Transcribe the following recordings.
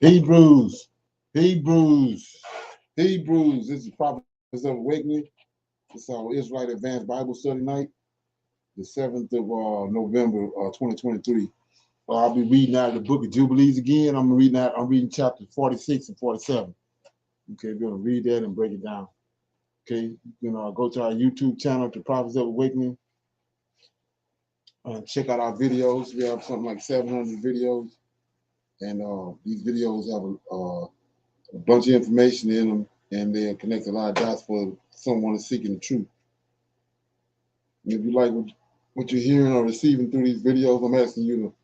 Hebrews. This is Prophets of Awakening. This is our Israelite Advanced Bible Study Night, the 7th of November, 2023. I'll be reading out of the book of Jubilees again. I'm reading chapters 46 and 47. Okay, we're going to read that and break it down. Okay, you know, go to our YouTube channel, the Prophets of Awakening. Check out our videos. We have something like 700 videos. And these videos have a bunch of information in them, and they connect a lot of dots for someone who's seeking the truth. And if you like what you're hearing or receiving through these videos, I'm asking you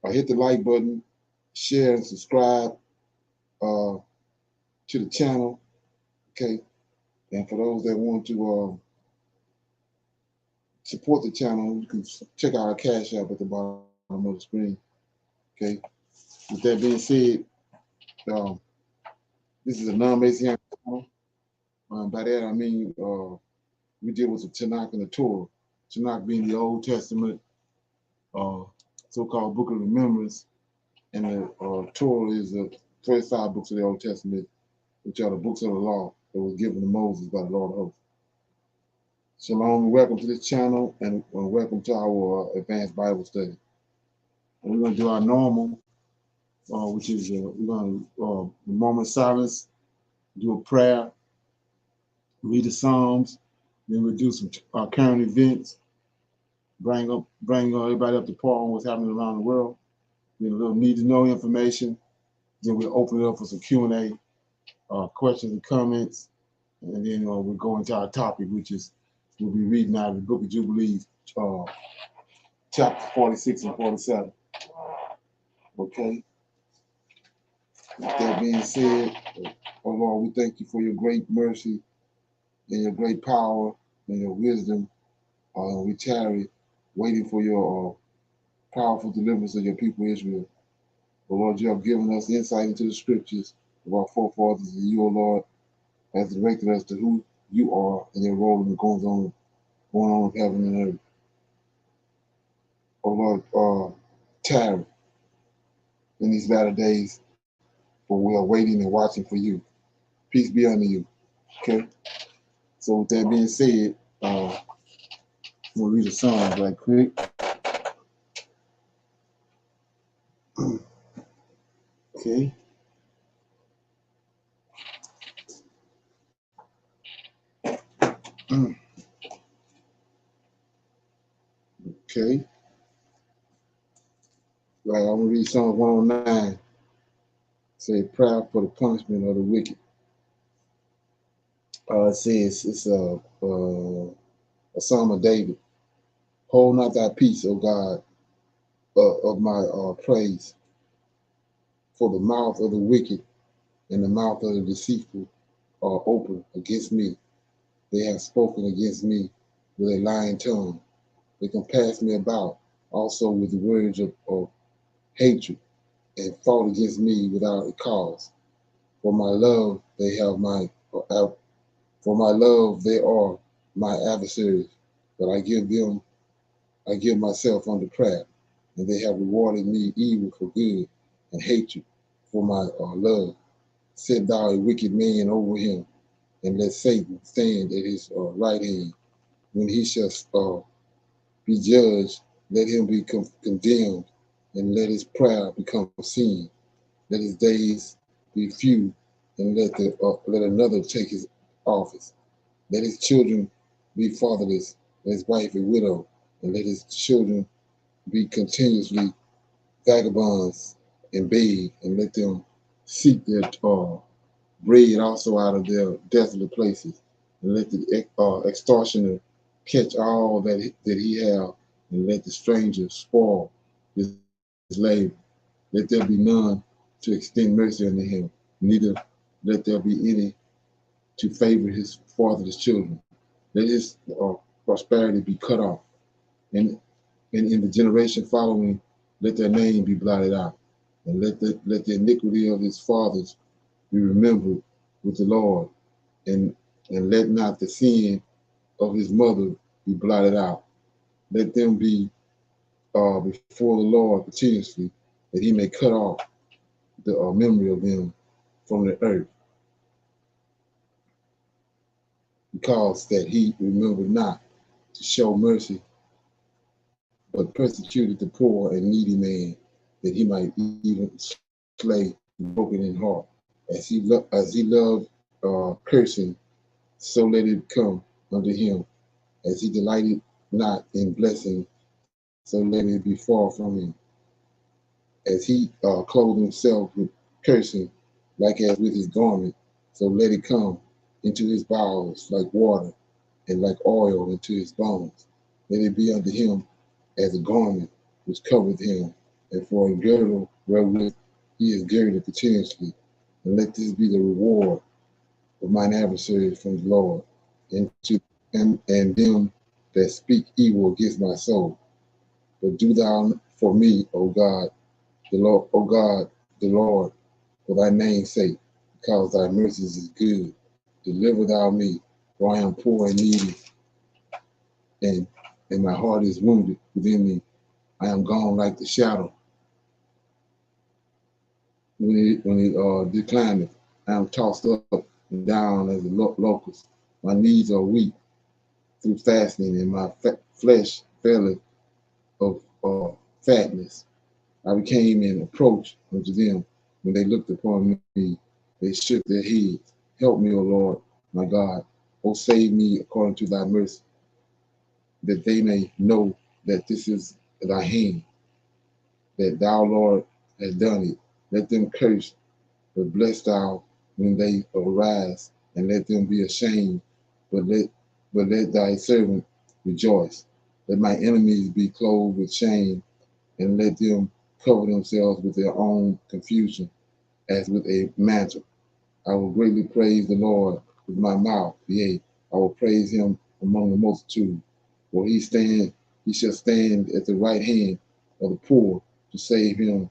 to hit the like button, share and subscribe to the channel. Okay, and for those that want to support the channel, you can check out our Cash App at the bottom of the screen. Okay. With that being said, this is a non-Messianic channel. By that I mean we deal with the Tanakh and the Torah. Tanakh being the Old Testament, so-called Book of Remembrance, and the Torah is the 35 books of the Old Testament, which are the books of the law that was given to Moses by the Lord of hosts. Shalom and welcome to this channel, and welcome to our Advanced Bible Study. And we're going to do our normal, which is we're going to a moment of silence, do a prayer, read the Psalms, then we'll do some current events, bring everybody up to par on what's happening around the world, then a little need-to-know information, then we'll open it up for some Q&A, questions and comments, and then we'll go into our topic, which is we'll be reading out of the book of Jubilees, chapters 46 and 47. Okay? With that being said, oh Lord, we thank you for your great mercy and your great power and your wisdom. We tarry, waiting for your powerful deliverance of your people Israel. Oh Lord, you have given us insight into the scriptures of our forefathers, and you, oh Lord, has directed us to who you are and your role in the goings on of heaven and earth. Oh Lord, tarry in these latter days, for we are waiting and watching for you. Peace be unto you. Okay? So with that being said, we'll read the Psalms right quick. Okay. Okay. Right, I'm going to read Psalm 109. Say, prayer for the punishment of the wicked. It says, it's a Psalm of David. Hold not thy peace, O God, of my praise, for the mouth of the wicked and the mouth of the deceitful are open against me. They have spoken against me with a lying tongue. They compass me about also with the words of hatred, and fought against me without a cause. For my love they are my adversaries, but I give myself unto prayer, and they have rewarded me evil for good, and hatred for my love. Set thou a wicked man over him, and let Satan stand at his right hand. When he shall be judged, let him be condemned, and let his prayer become sin. Let his days be few, and let another take his office. Let his children be fatherless, and his wife a widow, and let his children be continuously vagabonds and beg, and let them seek their bread also out of their desolate places, and let the extortioner catch all that he have, and let the stranger spoil his labor. Let there be none to extend mercy unto him, neither let there be any to favor his fatherless children. Let his prosperity be cut off, and in the generation following, let their name be blotted out, and let the iniquity of his fathers be remembered with the Lord, and let not the sin of his mother be blotted out. Let them be before the Lord continuously, that he may cut off the memory of them from the earth, because that he remembered not to show mercy, but persecuted the poor and needy man, that he might even slay the broken in heart. As he loved cursing, so let it come unto him. As he delighted not in blessing, so let it be far from him. As he clothed himself with cursing, like as with his garment, so let it come into his bowels like water, and like oil into his bones. Let it be unto him as a garment which covereth him, and for a girdle wherewith he is girded continuously. And let this be the reward of mine adversaries from the Lord, and them that speak evil against my soul. But do thou for me, O God, the Lord, for thy name's sake, because thy mercies is good. Deliver thou me, for I am poor and needy, and my heart is wounded within me. I am gone like the shadow when it declineth. I am tossed up and down as a locust. My knees are weak through fasting, and my flesh faileth of fatness. I became an approach unto them. When they looked upon me, they shook their heads. Help me, O Lord, my God. O save me according to thy mercy, that they may know that this is thy hand, that thou, Lord, hast done it. Let them curse, but bless thou when they arise, and let them be ashamed, but let thy servant rejoice. Let my enemies be clothed with shame, and let them cover themselves with their own confusion, as with a mantle. I will greatly praise the Lord with my mouth. Yea, I will praise him among the multitude. For he shall stand at the right hand of the poor to save him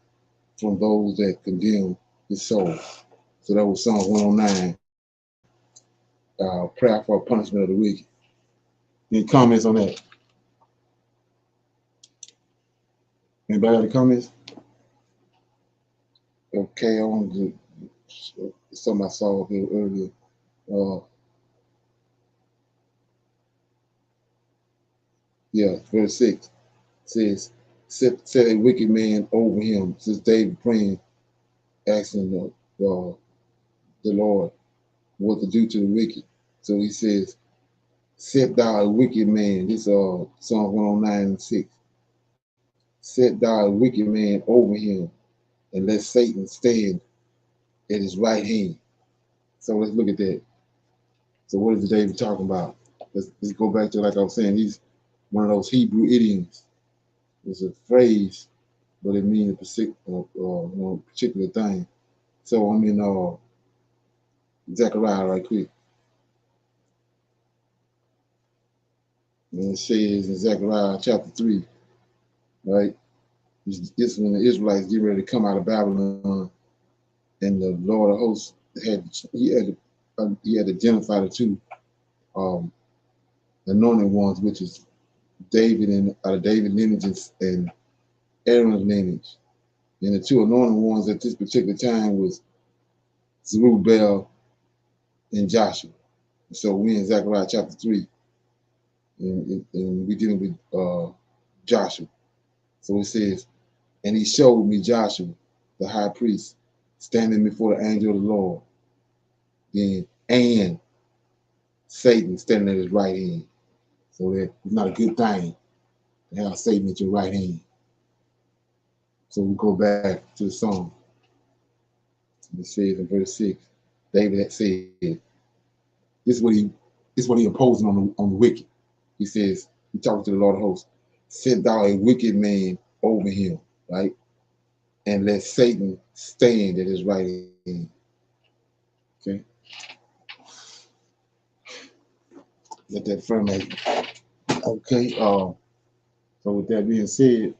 from those that condemn his soul. So that was Psalm 109, prayer for punishment of the wicked. Any comments on that? Anybody have any comments? Okay, on something I saw here earlier. Verse 6 says, set a wicked man over him. This is David praying, asking the Lord what to do to the wicked. So he says, set thou a wicked man. This Psalm 109:6. Set thou a wicked man over him, and let Satan stand at his right hand. So let's look at that. So what is David talking about? Let's go back to, like I was saying, he's one of those Hebrew idioms. It's a phrase, but it means a particular thing. So I'm in Zechariah right quick. And it says in Zechariah chapter 3, right? This when the Israelites get ready to come out of Babylon, and the Lord of hosts he had identified the two anointed ones, which is David and out of David lineage and Aaron's lineage. And the two anointed ones at this particular time was Zerubbabel and Joshua. So we in Zechariah chapter 3, and we dealing with Joshua. So it says, and he showed me Joshua, the high priest, standing before the angel of the Lord, then and Satan standing at his right hand. So that it's not a good thing to have Satan at your right hand. So we go back to the song. It says in verse 6, David had said, this is what he imposing on the wicked. He says, he talking to the Lord of hosts, set thou a wicked man over him, right? and let Satan stand at his right hand. Okay? Let that ferment. Okay, so with that being said,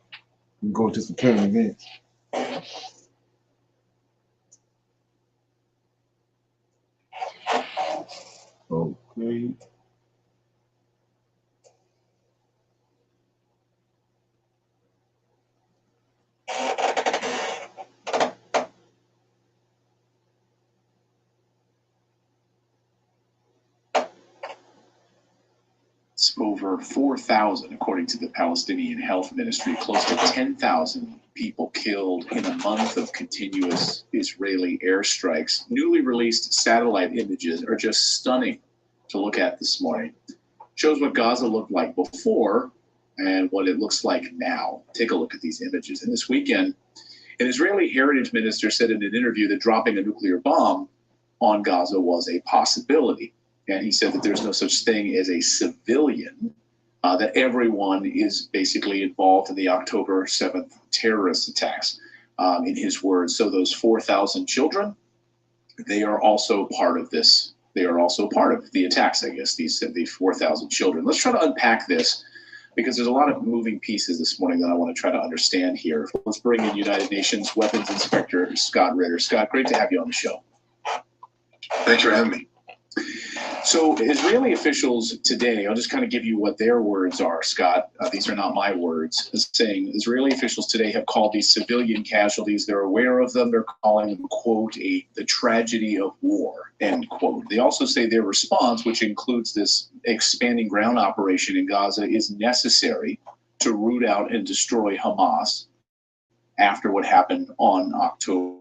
we go to some current events. Okay. Over 4,000, according to the Palestinian Health Ministry, close to 10,000 people killed in a month of continuous Israeli airstrikes. Newly released satellite images are just stunning to look at this morning. Shows what Gaza looked like before and what it looks like now. Take a look at these images. And this weekend, an Israeli heritage minister said in an interview that dropping a nuclear bomb on Gaza was a possibility. And he said that there's no such thing as a civilian, that everyone is basically involved in the October 7th terrorist attacks, in his words. So those 4,000 children, they are also part of this. They are also part of the attacks, I guess, these 4,000 children. Let's try to unpack this, because there's a lot of moving pieces this morning that I want to try to understand here. Let's bring in United Nations Weapons Inspector Scott Ritter. Scott, great to have you on the show. Thanks for having me. So Israeli officials today, I'll just kind of give you what their words are, Scott. These are not my words. Saying Israeli officials today have called these civilian casualties. They're aware of them. They're calling them, quote, the tragedy of war, end quote. They also say their response, which includes this expanding ground operation in Gaza, is necessary to root out and destroy Hamas after what happened on October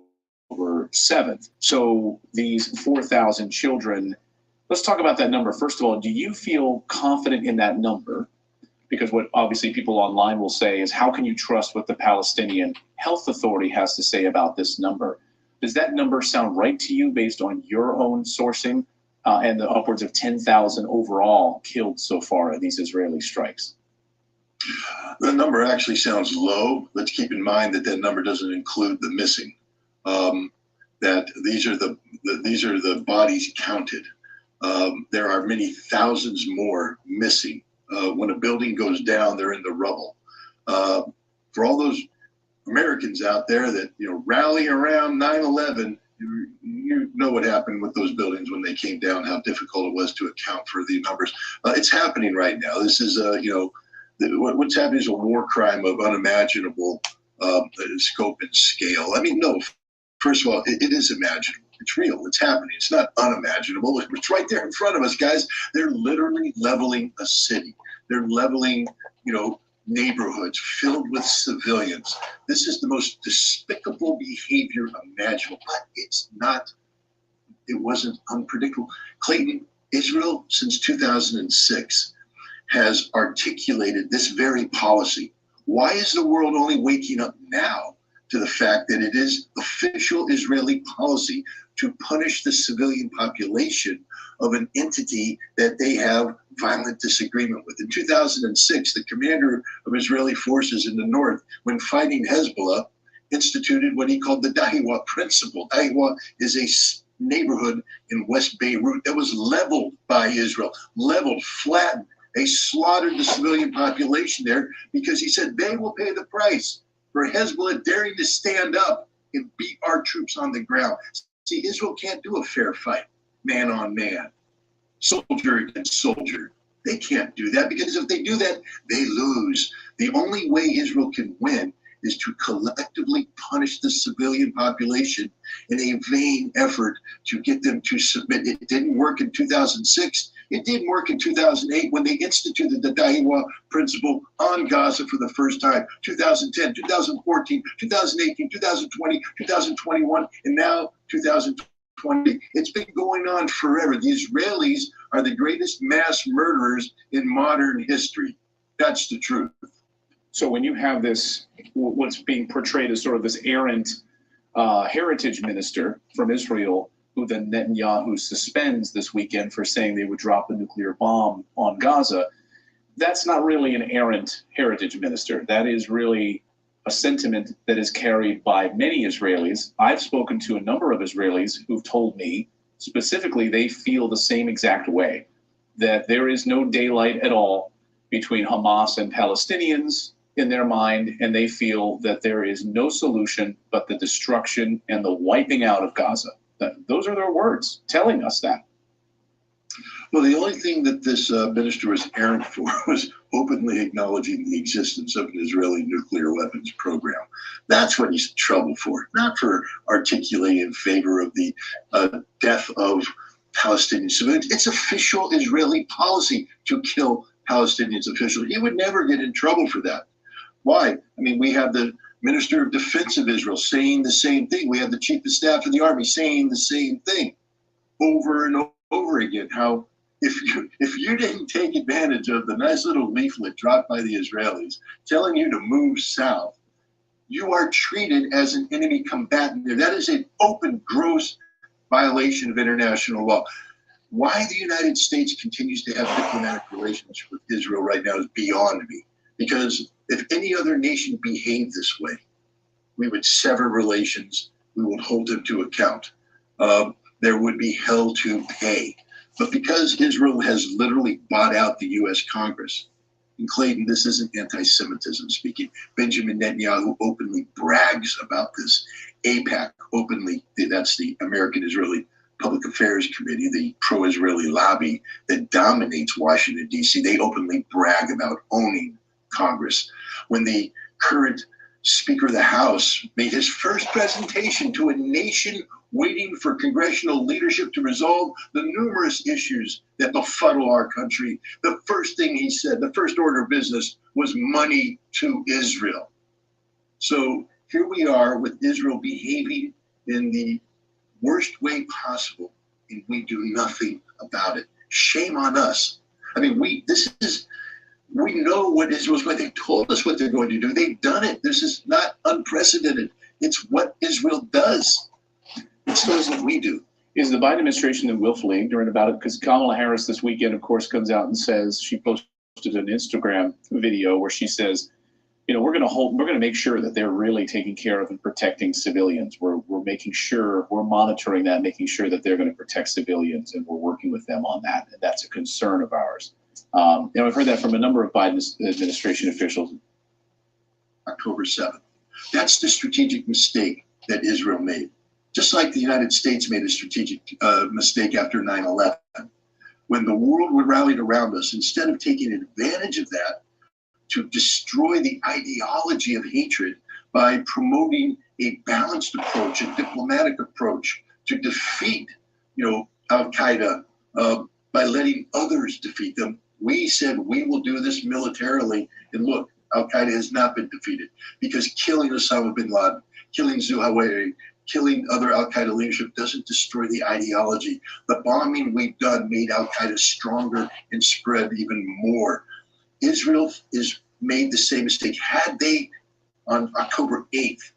7th. So these 4,000 children, let's talk about that number. First of all, do you feel confident in that number? Because what obviously people online will say is, how can you trust what the Palestinian Health Authority has to say about this number? Does that number sound right to you based on your own sourcing and the upwards of 10,000 overall killed so far in these Israeli strikes? The number actually sounds low. Let's keep in mind that that number doesn't include the missing. That these are the bodies counted. There are many thousands more missing. When a building goes down, they're in the rubble. For all those Americans out there that rally around 9/11, you know what happened with those buildings when they came down, how difficult it was to account for the numbers. It's happening right now. This is what's happening is a war crime of unimaginable scope and scale. I mean, no, first of all, it is imaginable. It's real. It's happening. It's not unimaginable. It's right there in front of us, guys. They're literally leveling a city. They're leveling, neighborhoods filled with civilians. This is the most despicable behavior imaginable, but it wasn't unpredictable. Clayton, Israel, since 2006, has articulated this very policy. Why is the world only waking up now to the fact that it is official Israeli policy to punish the civilian population of an entity that they have violent disagreement with? In 2006, the commander of Israeli forces in the north, when fighting Hezbollah, instituted what he called the Dahiwa principle. Dahiwa is a neighborhood in West Beirut that was leveled by Israel, leveled, flattened. They slaughtered the civilian population there because he said they will pay the price for Hezbollah daring to stand up and beat our troops on the ground. See, Israel can't do a fair fight, man on man, soldier against soldier. They can't do that, because if they do that, they lose. The only way Israel can win is to collectively punish the civilian population in a vain effort to get them to submit. It didn't work in 2006. It didn't work in 2008 when they instituted the Dahiwa principle on Gaza for the first time. 2010, 2014, 2018, 2020, 2021, and now 2020. It's been going on forever. The Israelis are the greatest mass murderers in modern history. That's the truth. So when you have this, what's being portrayed as sort of this errant heritage minister from Israel, who then Netanyahu suspends this weekend for saying they would drop a nuclear bomb on Gaza, that's not really an errant heritage minister. That is really a sentiment that is carried by many Israelis. I've spoken to a number of Israelis who've told me specifically they feel the same exact way, that there is no daylight at all between Hamas and Palestinians in their mind, and they feel that there is no solution but the destruction and the wiping out of Gaza. Those are their words telling us that. Well, the only thing that this minister was errant for was openly acknowledging the existence of an Israeli nuclear weapons program. That's what he's in trouble for, not for articulating in favor of the death of Palestinian civilians. It's official Israeli policy to kill Palestinians officially. He would never get in trouble for that. Why? I mean, we have the Minister of Defense of Israel saying the same thing. We have the Chief of Staff of the Army saying the same thing over and over again. How if you didn't take advantage of the nice little leaflet dropped by the Israelis telling you to move south, you are treated as an enemy combatant. That is an open, gross violation of international law. Why the United States continues to have diplomatic relations with Israel right now is beyond me. Because if any other nation behaved this way, we would sever relations. We would hold them to account. There would be hell to pay. But because Israel has literally bought out the U.S. Congress, and Clayton, this isn't anti-Semitism speaking. Benjamin Netanyahu openly brags about this. AIPAC openly, that's the American Israeli Public Affairs Committee, the pro-Israeli lobby that dominates Washington, D.C., they openly brag about owning Congress. When the current Speaker of the House made his first presentation to a nation waiting for congressional leadership to resolve the numerous issues that befuddle our country, the first thing he said, the first order of business, was money to Israel. So here we are with Israel behaving in the worst way possible, and we do nothing about it. Shame on us. I mean, we know what Israel's going to do. They told us what they're going to do. They've done it. This is not unprecedented. It's what Israel does. It's what we do. Is the Biden administration then willfully ignorant about it? Because Kamala Harris this weekend, of course, comes out and says, she posted an Instagram video where she says, you know, we're going to make sure that they're really taking care of and protecting civilians. We're making sure, we're monitoring that, making sure that they're going to protect civilians, and we're working with them on that. And that's a concern of ours. You know, I've heard that from a number of Biden administration officials. October 7th. That's the strategic mistake that Israel made. Just like the United States made a strategic mistake after 9/11. When the world rallied around us, instead of taking advantage of that to destroy the ideology of hatred by promoting a balanced approach, a diplomatic approach to defeat, Al-Qaeda by letting others defeat them, we said we will do this militarily. And look, Al-Qaeda has not been defeated, because killing Osama bin Laden, killing Zawahiri, killing other Al-Qaeda leadership doesn't destroy the ideology. The bombing we've done made Al-Qaeda stronger and spread even more. Israel is made the same mistake. Had they, on October 8th,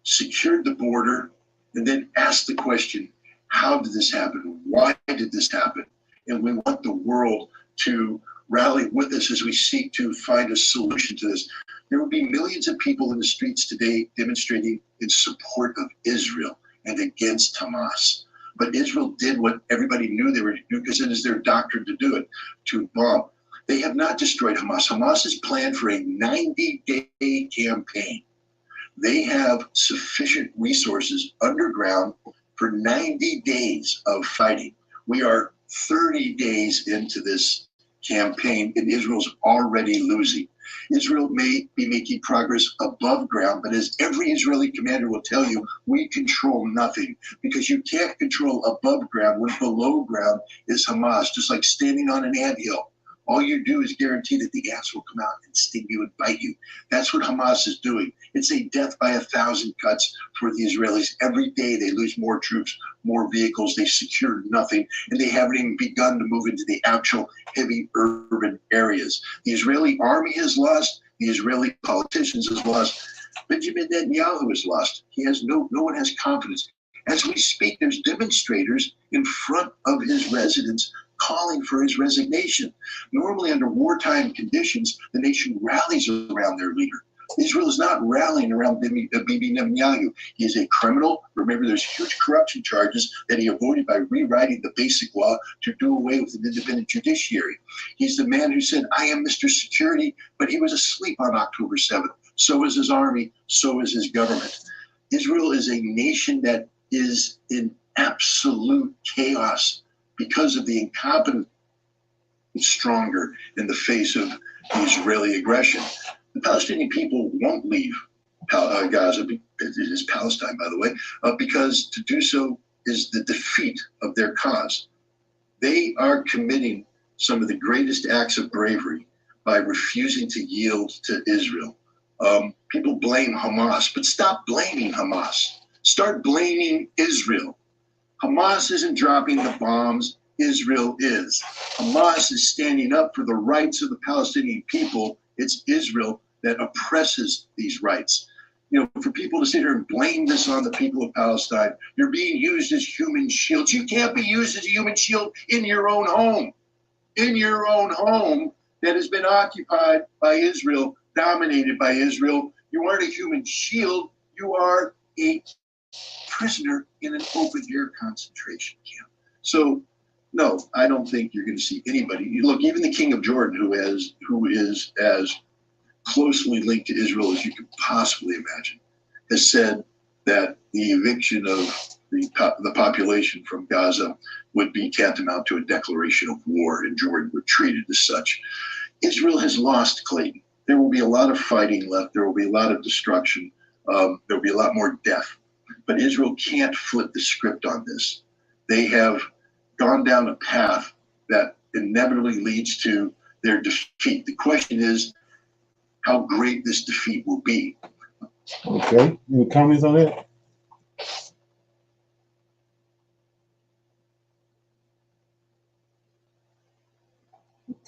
secured the border and then asked the question, how did this happen? Why did this happen? And we want the world to rally with us as we seek to find a solution to this. There will be millions of people in the streets today demonstrating in support of Israel and against Hamas. But Israel did what everybody knew they were to do, because it is their doctrine to do it, to bomb. They have not destroyed Hamas. Hamas has planned for a 90-day campaign. They have sufficient resources underground for 90 days of fighting. We are 30 days into this campaign, and Israel's already losing. Israel may be making progress above ground, but as every Israeli commander will tell you, we control nothing, because you can't control above ground when below ground is Hamas, just like standing on an anthill. All you do is guarantee that the ants will come out and sting you and bite you. That's what Hamas is doing. It's a death by 1,000 cuts for the Israelis. Every day they lose more troops, more vehicles. They secured nothing, and they haven't even begun to move into the actual heavy urban areas. The Israeli army has lost. The Israeli politicians has lost. Benjamin Netanyahu has lost. He has no one has confidence. As we speak, there's demonstrators in front of his residence calling for his resignation. Normally, under wartime conditions, the nation rallies around their leader. Israel is not rallying around Bibi Netanyahu. He is a criminal. Remember, there's huge corruption charges that he avoided by rewriting the basic law to do away with an independent judiciary. He's the man who said, I am Mr. Security, but he was asleep on October 7th. So is his army. So is his government. Israel is a nation that is in absolute chaos because of the incompetence stronger in the face of the Israeli aggression. The Palestinian people won't leave Gaza, it is Palestine, by the way, because to do so is the defeat of their cause. They are committing some of the greatest acts of bravery by refusing to yield to Israel. People blame Hamas, but stop blaming Hamas. Start blaming Israel. Hamas isn't dropping the bombs. Israel is. Hamas is standing up for the rights of the Palestinian people. It's Israel that oppresses these rights. You know, for people to sit here and blame this on the people of Palestine, you're being used as human shields. You can't be used as a human shield in your own home. In your own home that has been occupied by Israel, dominated by Israel. You aren't a human shield. You are a prisoner in an open-air concentration camp. So, no, I don't think you're going to see anybody. Look, even the King of Jordan, who is as closely linked to Israel as you could possibly imagine, has said that the eviction of the population from Gaza would be tantamount to a declaration of war, and Jordan would treat it as such. Israel has lost, Clayton. There will be a lot of fighting left. There will be a lot of destruction. There will be a lot more death. But Israel can't flip the script on this. They have gone down a path that inevitably leads to their defeat. The question is how great this defeat will be. Okay, any comments on that?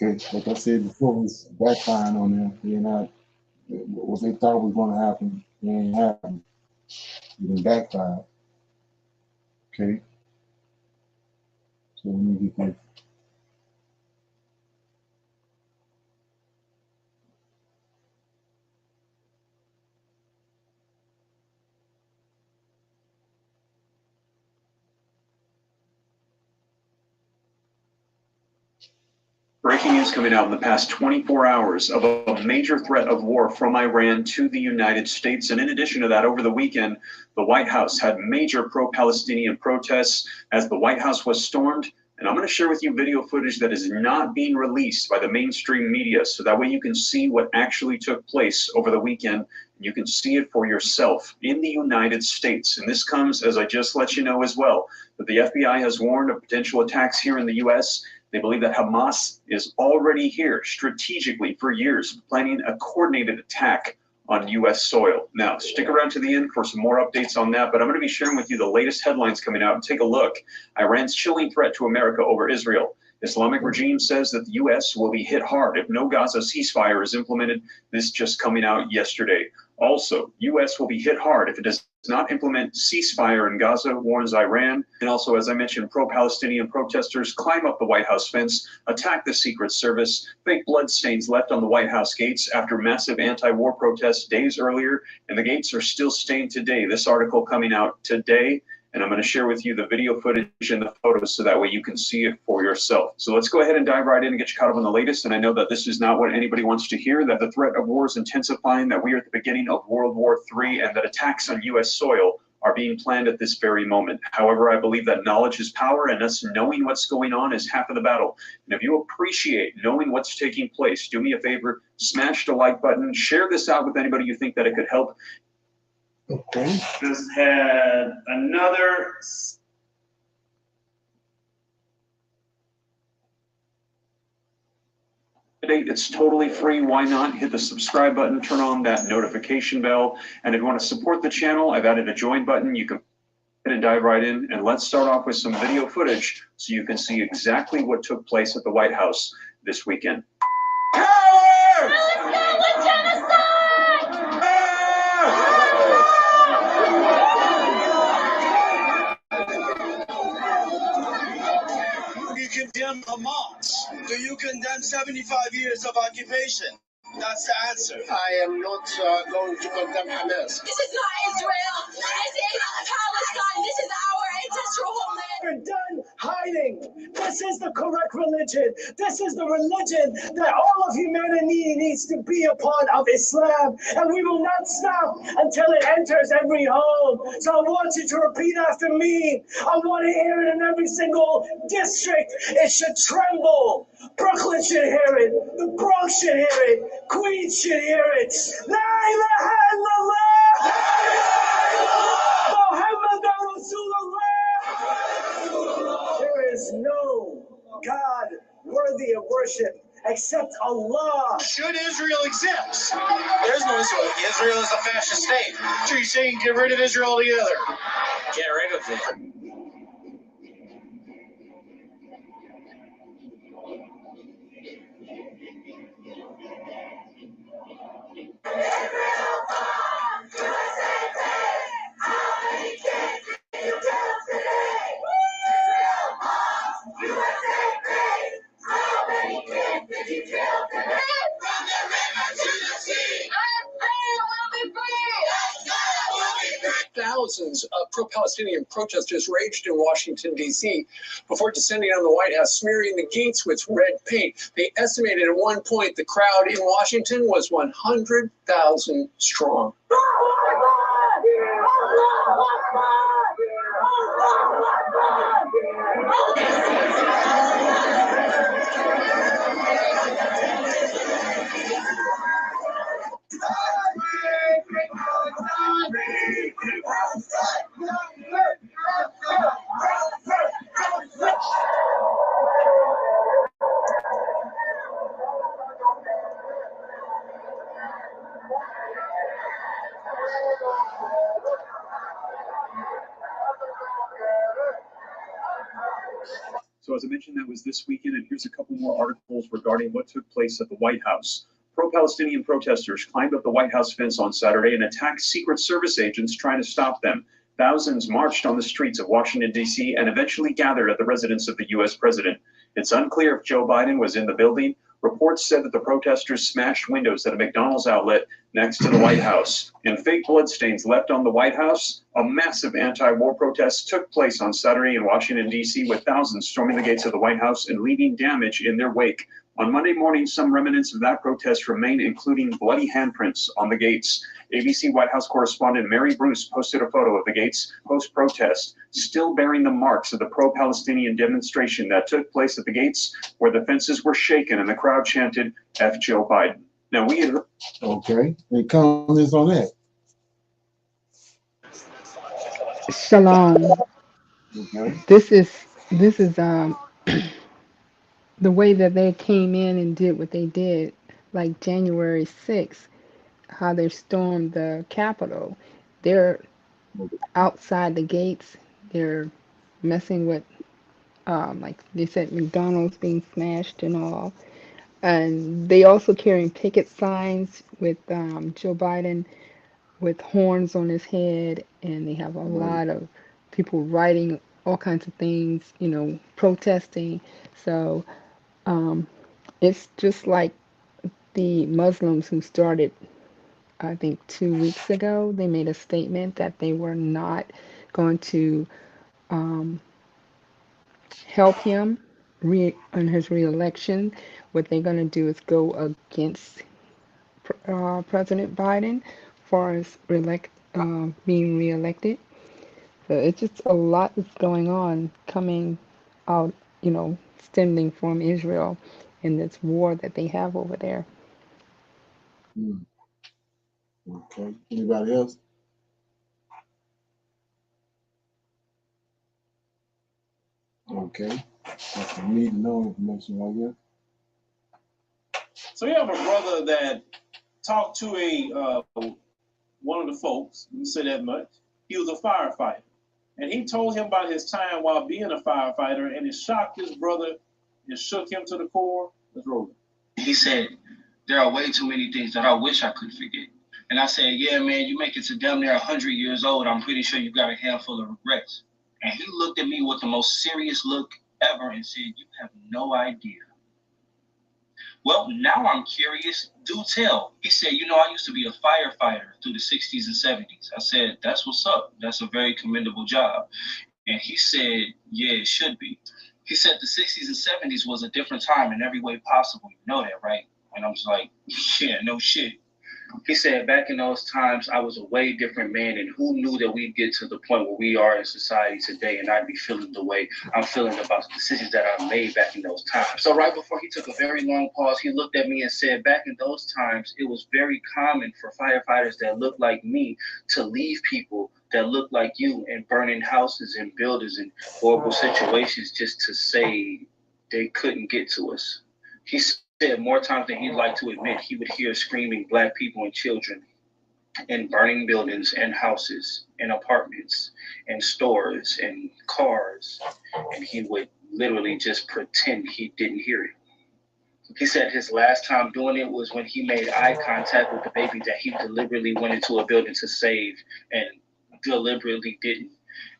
Okay, like I said before, it's backfiring on them. They're not what they thought was going to happen. It ain't happening. It didn't backfire. Okay, so let me get this. Breaking news coming out in the past 24 hours of a major threat of war from Iran to the United States. And in addition to that, over the weekend, the White House had major pro-Palestinian protests as the White House was stormed. And I'm going to share with you video footage that is not being released by the mainstream media, so that way you can see what actually took place over the weekend. You can see it for yourself in the United States. And this comes, as I just let you know as well, that the FBI has warned of potential attacks here in the U.S. They believe that Hamas is already here strategically for years, planning a coordinated attack on U.S. soil. Now, stick around to the end for some more updates on that, but I'm going to be sharing with you the latest headlines coming out. Take a look. Iran's chilling threat to America over Israel. Islamic regime says that the U.S. will be hit hard if no Gaza ceasefire is implemented. This just coming out yesterday. Also, U.S. will be hit hard if it does not implement ceasefire in Gaza, warns Iran. And also, as I mentioned, pro-Palestinian protesters climb up the White House fence, attack the Secret Service, fake bloodstains left on the White House gates after massive anti-war protests days earlier, and the gates are still stained today. This article coming out today, and I'm going to share with you the video footage and the photos so that way you can see it for yourself. So let's go ahead and dive right in and get you caught up on the latest. And I know that this is not what anybody wants to hear, that the threat of war is intensifying, that we are at the beginning of World War III, and that attacks on U.S. soil are being planned at this very moment. However, I believe that knowledge is power, and us knowing what's going on is half of the battle. And if you appreciate knowing what's taking place, do me a favor, smash the like button, share this out with anybody you think that it could help. Okay. Just had another it's totally free. Why not hit the subscribe button, turn on that notification bell, and if you want to support the channel, I've added a join button. You can hit and dive right in, and let's start off with some video footage so you can see exactly what took place at the White House this weekend. Condemn Hamas? Do you condemn 75 years of occupation? That's the answer. I am not going to condemn Hamas. This is not Israel. This is Palestine. This is our ancestral homeland. We're done hiding. This is the correct religion. This is the religion that all of humanity needs to be a part of, Islam. And we will not stop until it enters every home. So I want you to repeat after me. I want to hear it in every single district. It should tremble. Brooklyn should hear it. The Bronx should hear it. Queens should hear it. La ilaha illallah. Muhammadur Rasulullah. There is no God worthy of worship except Allah. Should Israel exist? There's no Israel. Israel is a fascist state. So you're saying get rid of Israel altogether? Get rid of it. Thousands of pro-Palestinian protesters raged in Washington, D.C. before descending on the White House, smearing the gates with red paint. They estimated at one point the crowd in Washington was 100,000 strong. So as I mentioned, that was this weekend, and here's a couple more articles regarding what took place at the White House. Pro-Palestinian protesters climbed up the White House fence on Saturday and attacked Secret Service agents trying to stop them. Thousands marched on the streets of Washington, D.C., and eventually gathered at the residence of the U.S. president. It's unclear if Joe Biden was in the building. Reports said that the protesters smashed windows at a McDonald's outlet next to the White House. And fake bloodstains left on the White House. A massive anti-war protest took place on Saturday in Washington, D.C., with thousands storming the gates of the White House and leaving damage in their wake. On Monday morning, some remnants of that protest remain, including bloody handprints on the gates. ABC White House correspondent Mary Bruce posted a photo of the gates post-protest, still bearing the marks of the pro-Palestinian demonstration that took place at the gates, where the fences were shaken and the crowd chanted, "F Joe Biden." Now we had... Okay. Any comments on that? Shalom. Okay. This is the way that they came in and did what they did, like January 6th, how they stormed the Capitol. They're outside the gates. They're messing with, like they said, McDonald's being smashed and all. And they also carrying picket signs with Joe Biden with horns on his head, and they have a lot of people writing all kinds of things, protesting. So it's just like the Muslims who started, I think, 2 weeks ago. They made a statement that they were not going to help him in his reelection. What they're going to do is go against President Biden for his being reelected. So it's just a lot that's going on coming out, stemming from Israel in this war that they have over there. Okay. Anybody else? Okay. That's a need to know information right here. So we have a brother that talked to one of the folks, let me say that much. He was a firefighter. And he told him about his time while being a firefighter, and it shocked his brother and shook him to the core. Let's roll it. He said, there are way too many things that I wish I could forget. And I said, yeah, man, you make it to damn near 100 years old. I'm pretty sure you got a handful of regrets. And he looked at me with the most serious look ever and said, you have no idea Well, now I'm curious. Do tell. He said, I used to be a firefighter through the 60s and 70s. I said, that's what's up. That's a very commendable job. And he said, yeah, it should be. He said the 60s and 70s was a different time in every way possible. You know that, right? And I was like, yeah, no shit. He said, back in those times, I was a way different man, and who knew that we'd get to the point where we are in society today, and I'd be feeling the way I'm feeling about the decisions that I made back in those times. So right before he took a very long pause, he looked at me and said, back in those times, it was very common for firefighters that looked like me to leave people that looked like you and burning houses and buildings and horrible situations just to say they couldn't get to us. He said more times than he'd like to admit, he would hear screaming Black people and children and burning buildings and houses and apartments and stores and cars, and he would literally just pretend he didn't hear it. He said his last time doing it was when he made eye contact with the baby that he deliberately went into a building to save and deliberately didn't.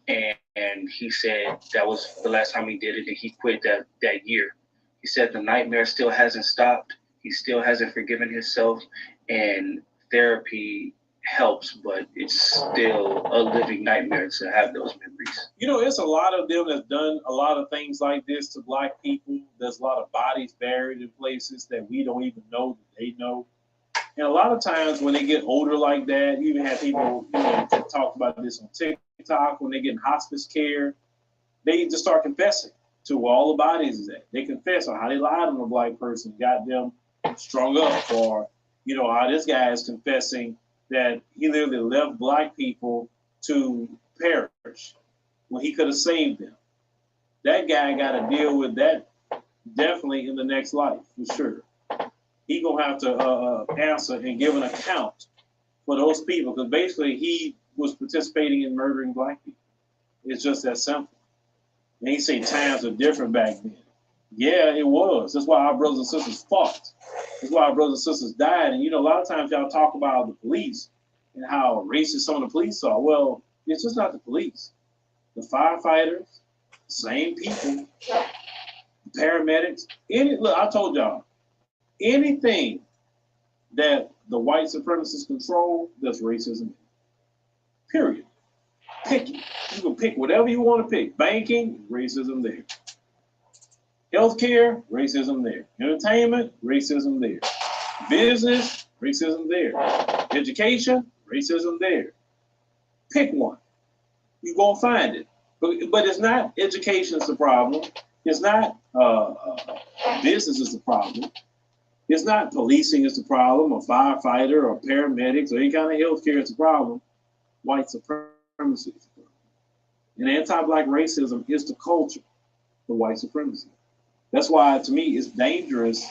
And he said that was the last time he did it, and he quit that year. He said the nightmare still hasn't stopped. He still hasn't forgiven himself, and therapy helps, but it's still a living nightmare to have those memories. It's a lot of them that's done a lot of things like this to Black people. There's a lot of bodies buried in places that we don't even know that they know. And a lot of times when they get older like that, you even have people talk about this on TikTok, when they get in hospice care, they just start confessing to where all the bodies is at. They confess on how they lied on a Black person, got them strung up, or how this guy is confessing that he literally left Black people to perish when he could have saved them. That guy got to deal with that definitely in the next life, for sure. He gonna have to answer and give an account for those people, because basically he was participating in murdering Black people. It's just that simple. And he say times are different back then. Yeah, it was. That's why our brothers and sisters fought. That's why our brothers and sisters died. And a lot of times y'all talk about the police and how racist some of the police are. Well, it's just not the police. The firefighters, same people, the paramedics. Look, I told y'all, anything that the white supremacists control, that's racism. Period. Pick it. You can pick whatever you want to pick. Banking, racism there. Healthcare, racism there. Entertainment, racism there. Business, racism there. Education, racism there. Pick one. You're going to find it. But it's not education is the problem. It's not business is the problem. It's not policing is the problem, or firefighter, or paramedics, or any kind of healthcare is the problem. White supremacy is the problem. And anti-Black racism is the culture for white supremacy. That's why, to me, it's dangerous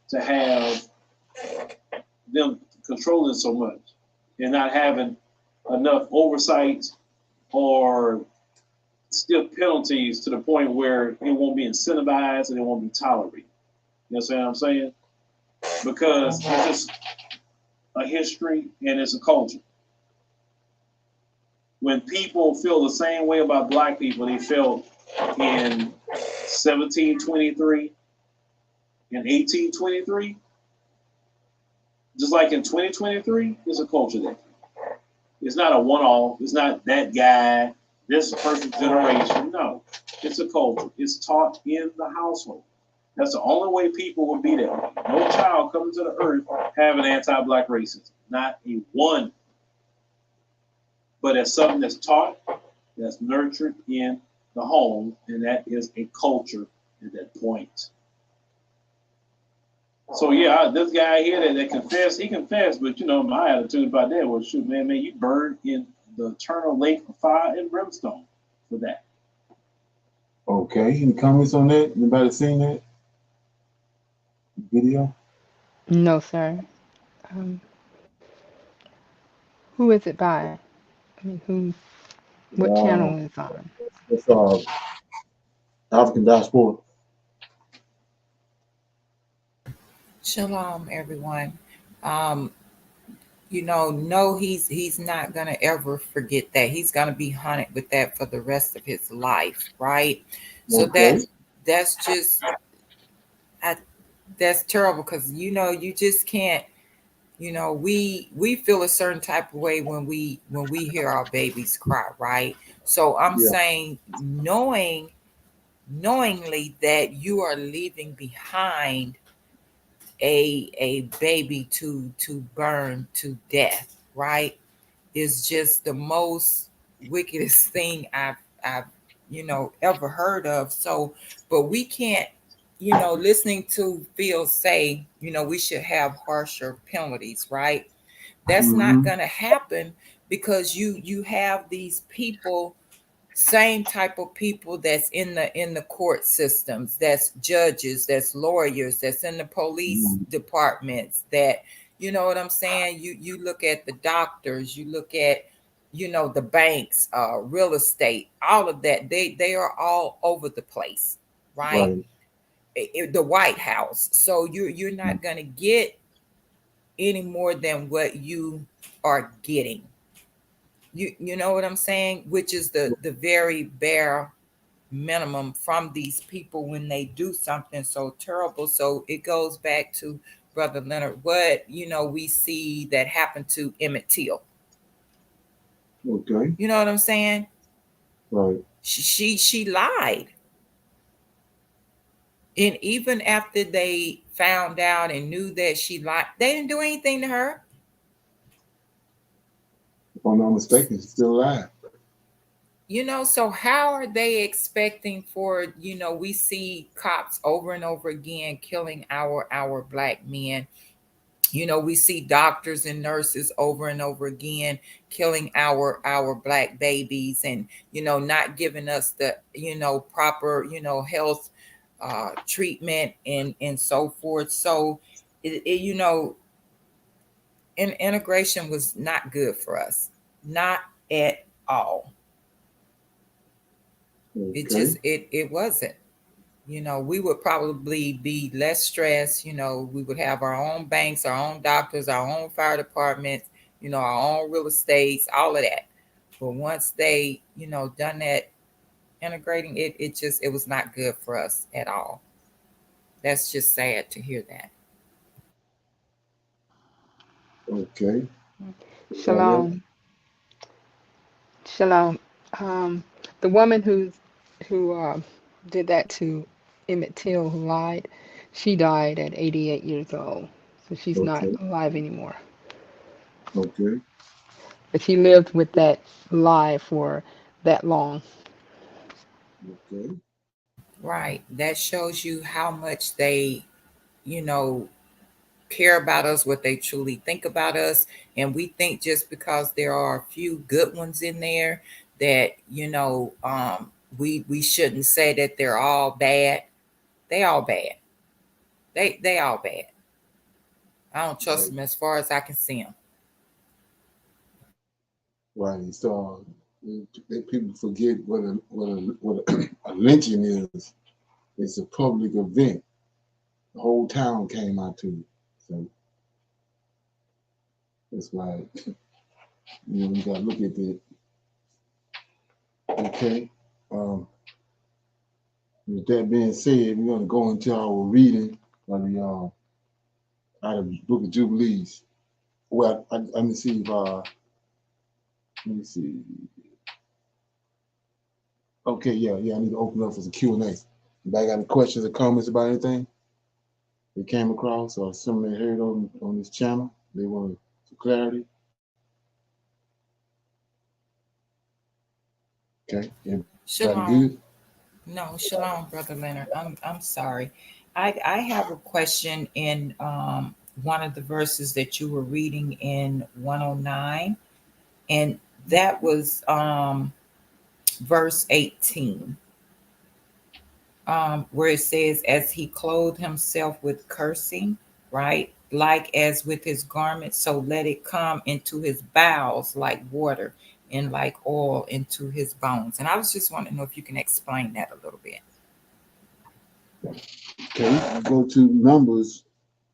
to have them controlling so much and not having enough oversight or still penalties to the point where it won't be incentivized and it won't be tolerated. You know what I'm saying? Because it's just a history and it's a culture. When people feel the same way about Black people they felt in 1723 and 1823, just like in 2023, there's a culture there. It's not a one-off. It's not that guy, this perfect generation. No, it's a culture. It's taught in the household. That's the only way people will be there. No child coming to the earth having anti-Black racism. Not a one. But it's something that's taught, that's nurtured in the home, and that is a culture at that point. So yeah, this guy here that confessed, he confessed, but my attitude about that was, shoot, man, you burned in the eternal lake of fire and brimstone for that. Okay, any comments on that? Anybody seen that video? No, sir. Who is it by? I mean, what channel is on? It's African diaspora. Shalom, everyone. No, he's not gonna ever forget that. He's gonna be haunted with that for the rest of his life, right? So Okay. that's just That's terrible because you just can't. We feel a certain type of way when we hear our babies cry, right? So I'm Yeah. saying knowingly that you are leaving behind a baby to burn to death, right? Is just the most wickedest thing I've ever heard of. So, but we can't, listening to Phil say, we should have harsher penalties, right? That's not Mm-hmm. going to happen because you have these people, same type of people that's in the court systems, that's judges, that's lawyers, that's in the police Mm-hmm. departments, that what I'm saying. You look at the doctors, you look at the banks, real estate, all of that. They are all over the place, right? Right. The White House. So you're not going to get any more than what you are getting. You know what I'm saying? Which is the very bare minimum from these people when they do something so terrible. So it goes back to Brother Leonard, what we see that happened to Emmett Till. Okay. You know what I'm saying? Right. She lied. And even after they found out and knew that she lied, they didn't do anything to her. If I'm not mistaken, she's still alive. So how are they expecting for, we see cops over and over again killing our black men. We see doctors and nurses over and over again killing our black babies, and not giving us the proper health treatment and so forth. So integration was not good for us, not at all. It Okay. just it wasn't. We would probably be less stressed. We would have our own banks, our own doctors, our own fire departments, our own real estates, all of that. But once they, done that integrating it was not good for us at all. That's just sad to hear that. Okay. Anybody else? Shalom. Shalom. Um, the woman who did that to Emmett Till, who lied, she died at 88 years old, so she's not Okay. alive anymore. Okay. But she lived with that lie for that long. Okay. Right. That shows you how much they, you know, care about us, what they truly think about us. And we think just because there are a few good ones in there that, we shouldn't say that they're all bad. They all bad. They all bad. I don't trust Right. them as far as I can see them. Right. So people forget what a lynching is. It's a public event. The whole town came out to it. So that's why you gotta look at it. Okay. Um, with that being said, we're gonna go into our reading of the out of the Book of Jubilees. Well, let me see if let me see. Okay, yeah, I need to open up for some Q&A. Anybody got any questions or comments about anything they came across or something they heard on this channel? They want some clarity. Okay, everybody Shalom. good? No, shalom, Brother Leonard. I'm sorry. I have a question in one of the verses that you were reading in 109, and that was verse 18, where it says, as he clothed himself with cursing, right? Like as with his garment, so let it come into his bowels like water and like oil into his bones. And I was just wanting to know if you can explain that a little bit. Okay, I go to Numbers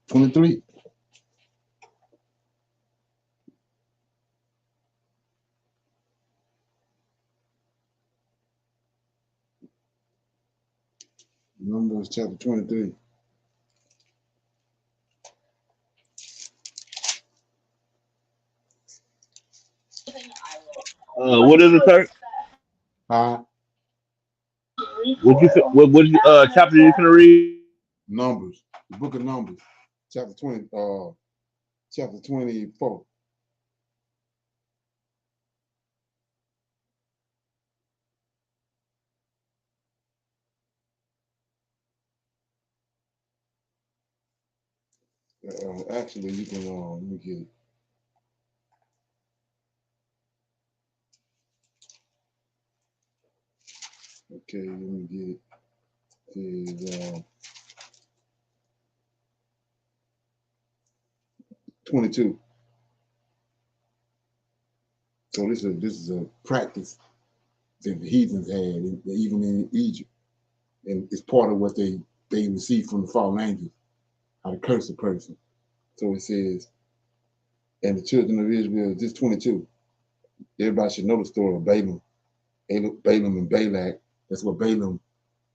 23. Numbers chapter 23. What is it, sir? Huh? What chapter you gonna read? Numbers, the book of Numbers, chapter 20, chapter 24. Actually, you can let me get it. Okay, let me get it. Is 22. So this is a practice that the heathens had, even in Egypt, and it's part of what they received from the fallen angels, how to curse a person. So it says, and the children of Israel, this 22. Everybody should know the story of Balaam and Balak. That's what Balaam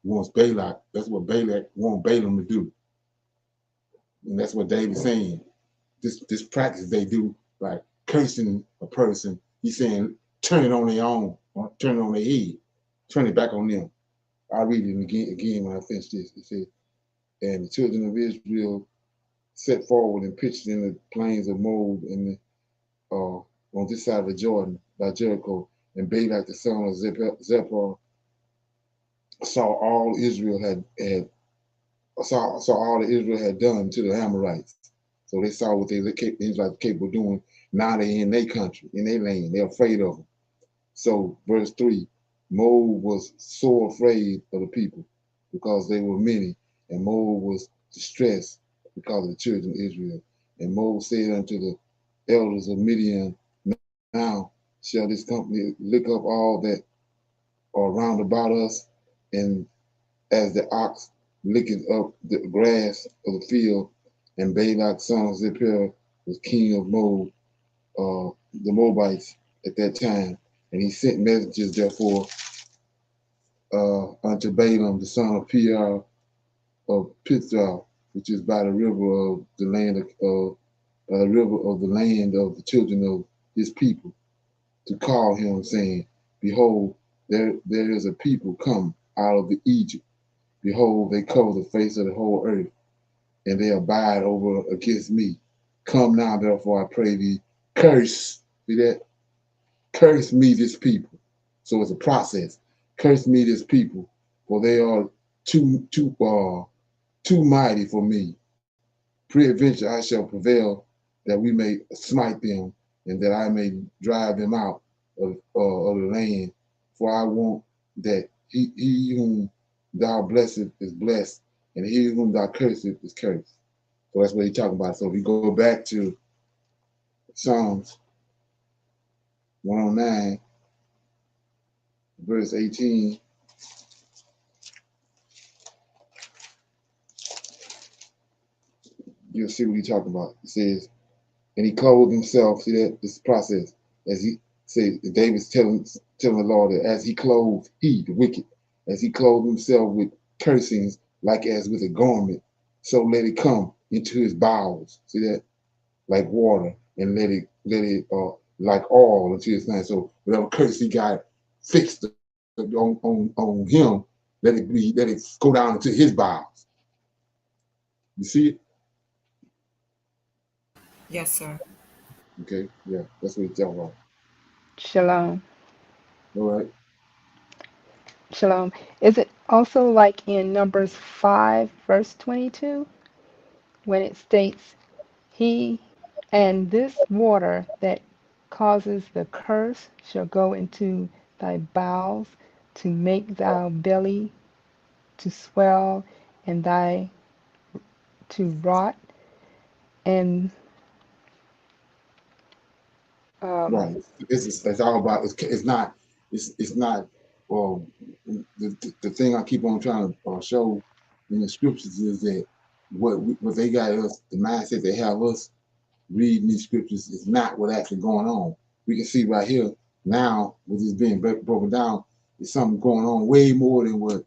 wants Balak. That's what Balak wants Balaam to do. And that's what David's saying. This practice they do, like cursing a person, he's saying, turn it on their own, or turn it on their head, turn it back on them. I'll read it again when I finish this. It says, and the children of Israel set forward and pitched in the plains of Moab and on this side of the Jordan by Jericho, and Balak the son of Zippor saw all Israel saw all that Israel had done to the Amorites. So they saw what the Israelites were capable of doing. Now they're in their country, in their land. They're afraid of them. So verse 3, Moab was so afraid of the people because they were many, and Moab was distressed because of the children of Israel. And Moab said unto the elders of Midian, now shall this company lick up all that are round about us, and as the ox licketh up the grass of the field. And Balak son of Zippor was king of Moab, the Moabites at that time. And he sent messengers, therefore, unto Balaam the son of Peor of Pithra, which is by the river of the land of the children of his people, to call him, saying, behold, there is a people come out of the Egypt. Behold, they cover the face of the whole earth, and they abide over against me. Come now, therefore, I pray thee, curse. See that? Curse me this people. So it's a process. Curse me this people, for they are too mighty for me. Peradventure I shall prevail, that we may smite them, and that I may drive them out of the land. For I want that he whom thou blessest is blessed, and he whom thou cursest is cursed. So that's what he's talking about. So if we go back to Psalms 109, verse 18, you'll see what he's talking about. It says, and he clothed himself, see that, this process, as he said, David's telling the Lord that as he clothed, he, the wicked, as he clothed himself with cursings, like as with a garment, so let it come into his bowels, see that, like water, and let it like oil into his hand. So whatever curse he got fixed on him, let it go down into his bowels. You see it? Yes, sir. Okay, yeah, that's what he's talking about. Shalom. All right. Shalom. Is it also like in Numbers 5, verse 22, when it states, he and this water that causes the curse shall go into thy bowels to make thy belly to swell and thy to rot and Right. It's all about it's not the thing I keep on trying to show in the scriptures is that what they got us, the mindset they have us reading these scriptures is not what actually going on. We can see right here now with this being broken down, it's something going on way more than what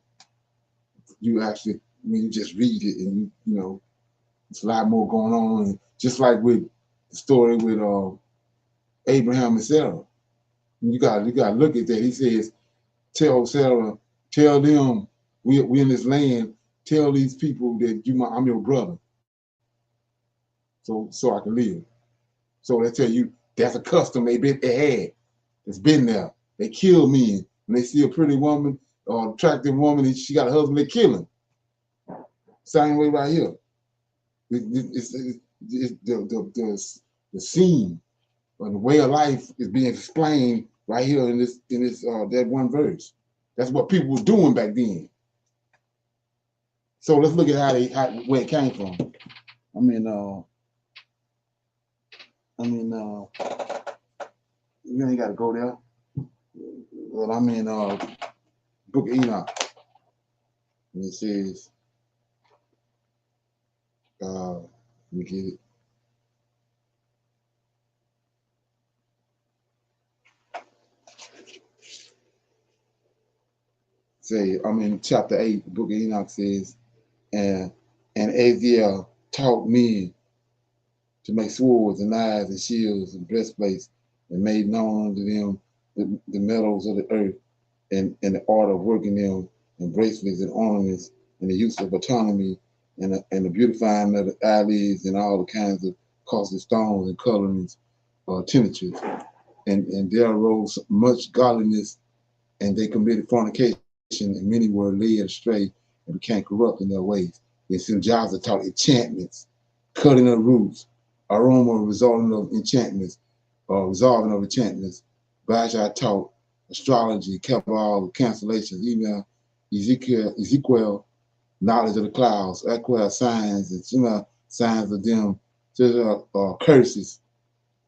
you actually when you just read it, and you know it's a lot more going on. And just like with the story with Abraham and Sarah. You got to look at that. He says, tell Sarah, tell them we in this land. Tell these people that I'm your brother, so I can live. So they tell you that's a custom they had. It's been there. They kill men when they see a pretty woman or attractive woman and she got a husband. They kill him. Same way right here. It's the scene or the way of life is being explained right here in this that one verse. That's what people were doing back then. So let's look at where it came from. You ain't got to go there. Well, Book of Enoch, and it says, let me get it. Chapter 8, the Book of Enoch says, and Aziel taught men to make swords and knives and shields and breastplates, and made known unto them the metals of the earth, and the art of working them, and bracelets and ornaments, and the use of autonomy, and the beautifying of the eyelids, and all the kinds of costly stones and colorings, tinctures. And there arose much godliness, and they committed fornication, and many were led astray and became corrupt in their ways. And Simjaza taught enchantments, cutting of roots, aroma resolving of enchantments, resolving of enchantments. Bajai taught astrology, Kabbalah, cancellations, even Ezekiel, knowledge of the clouds, Aqua signs, and Shema, signs of them, curses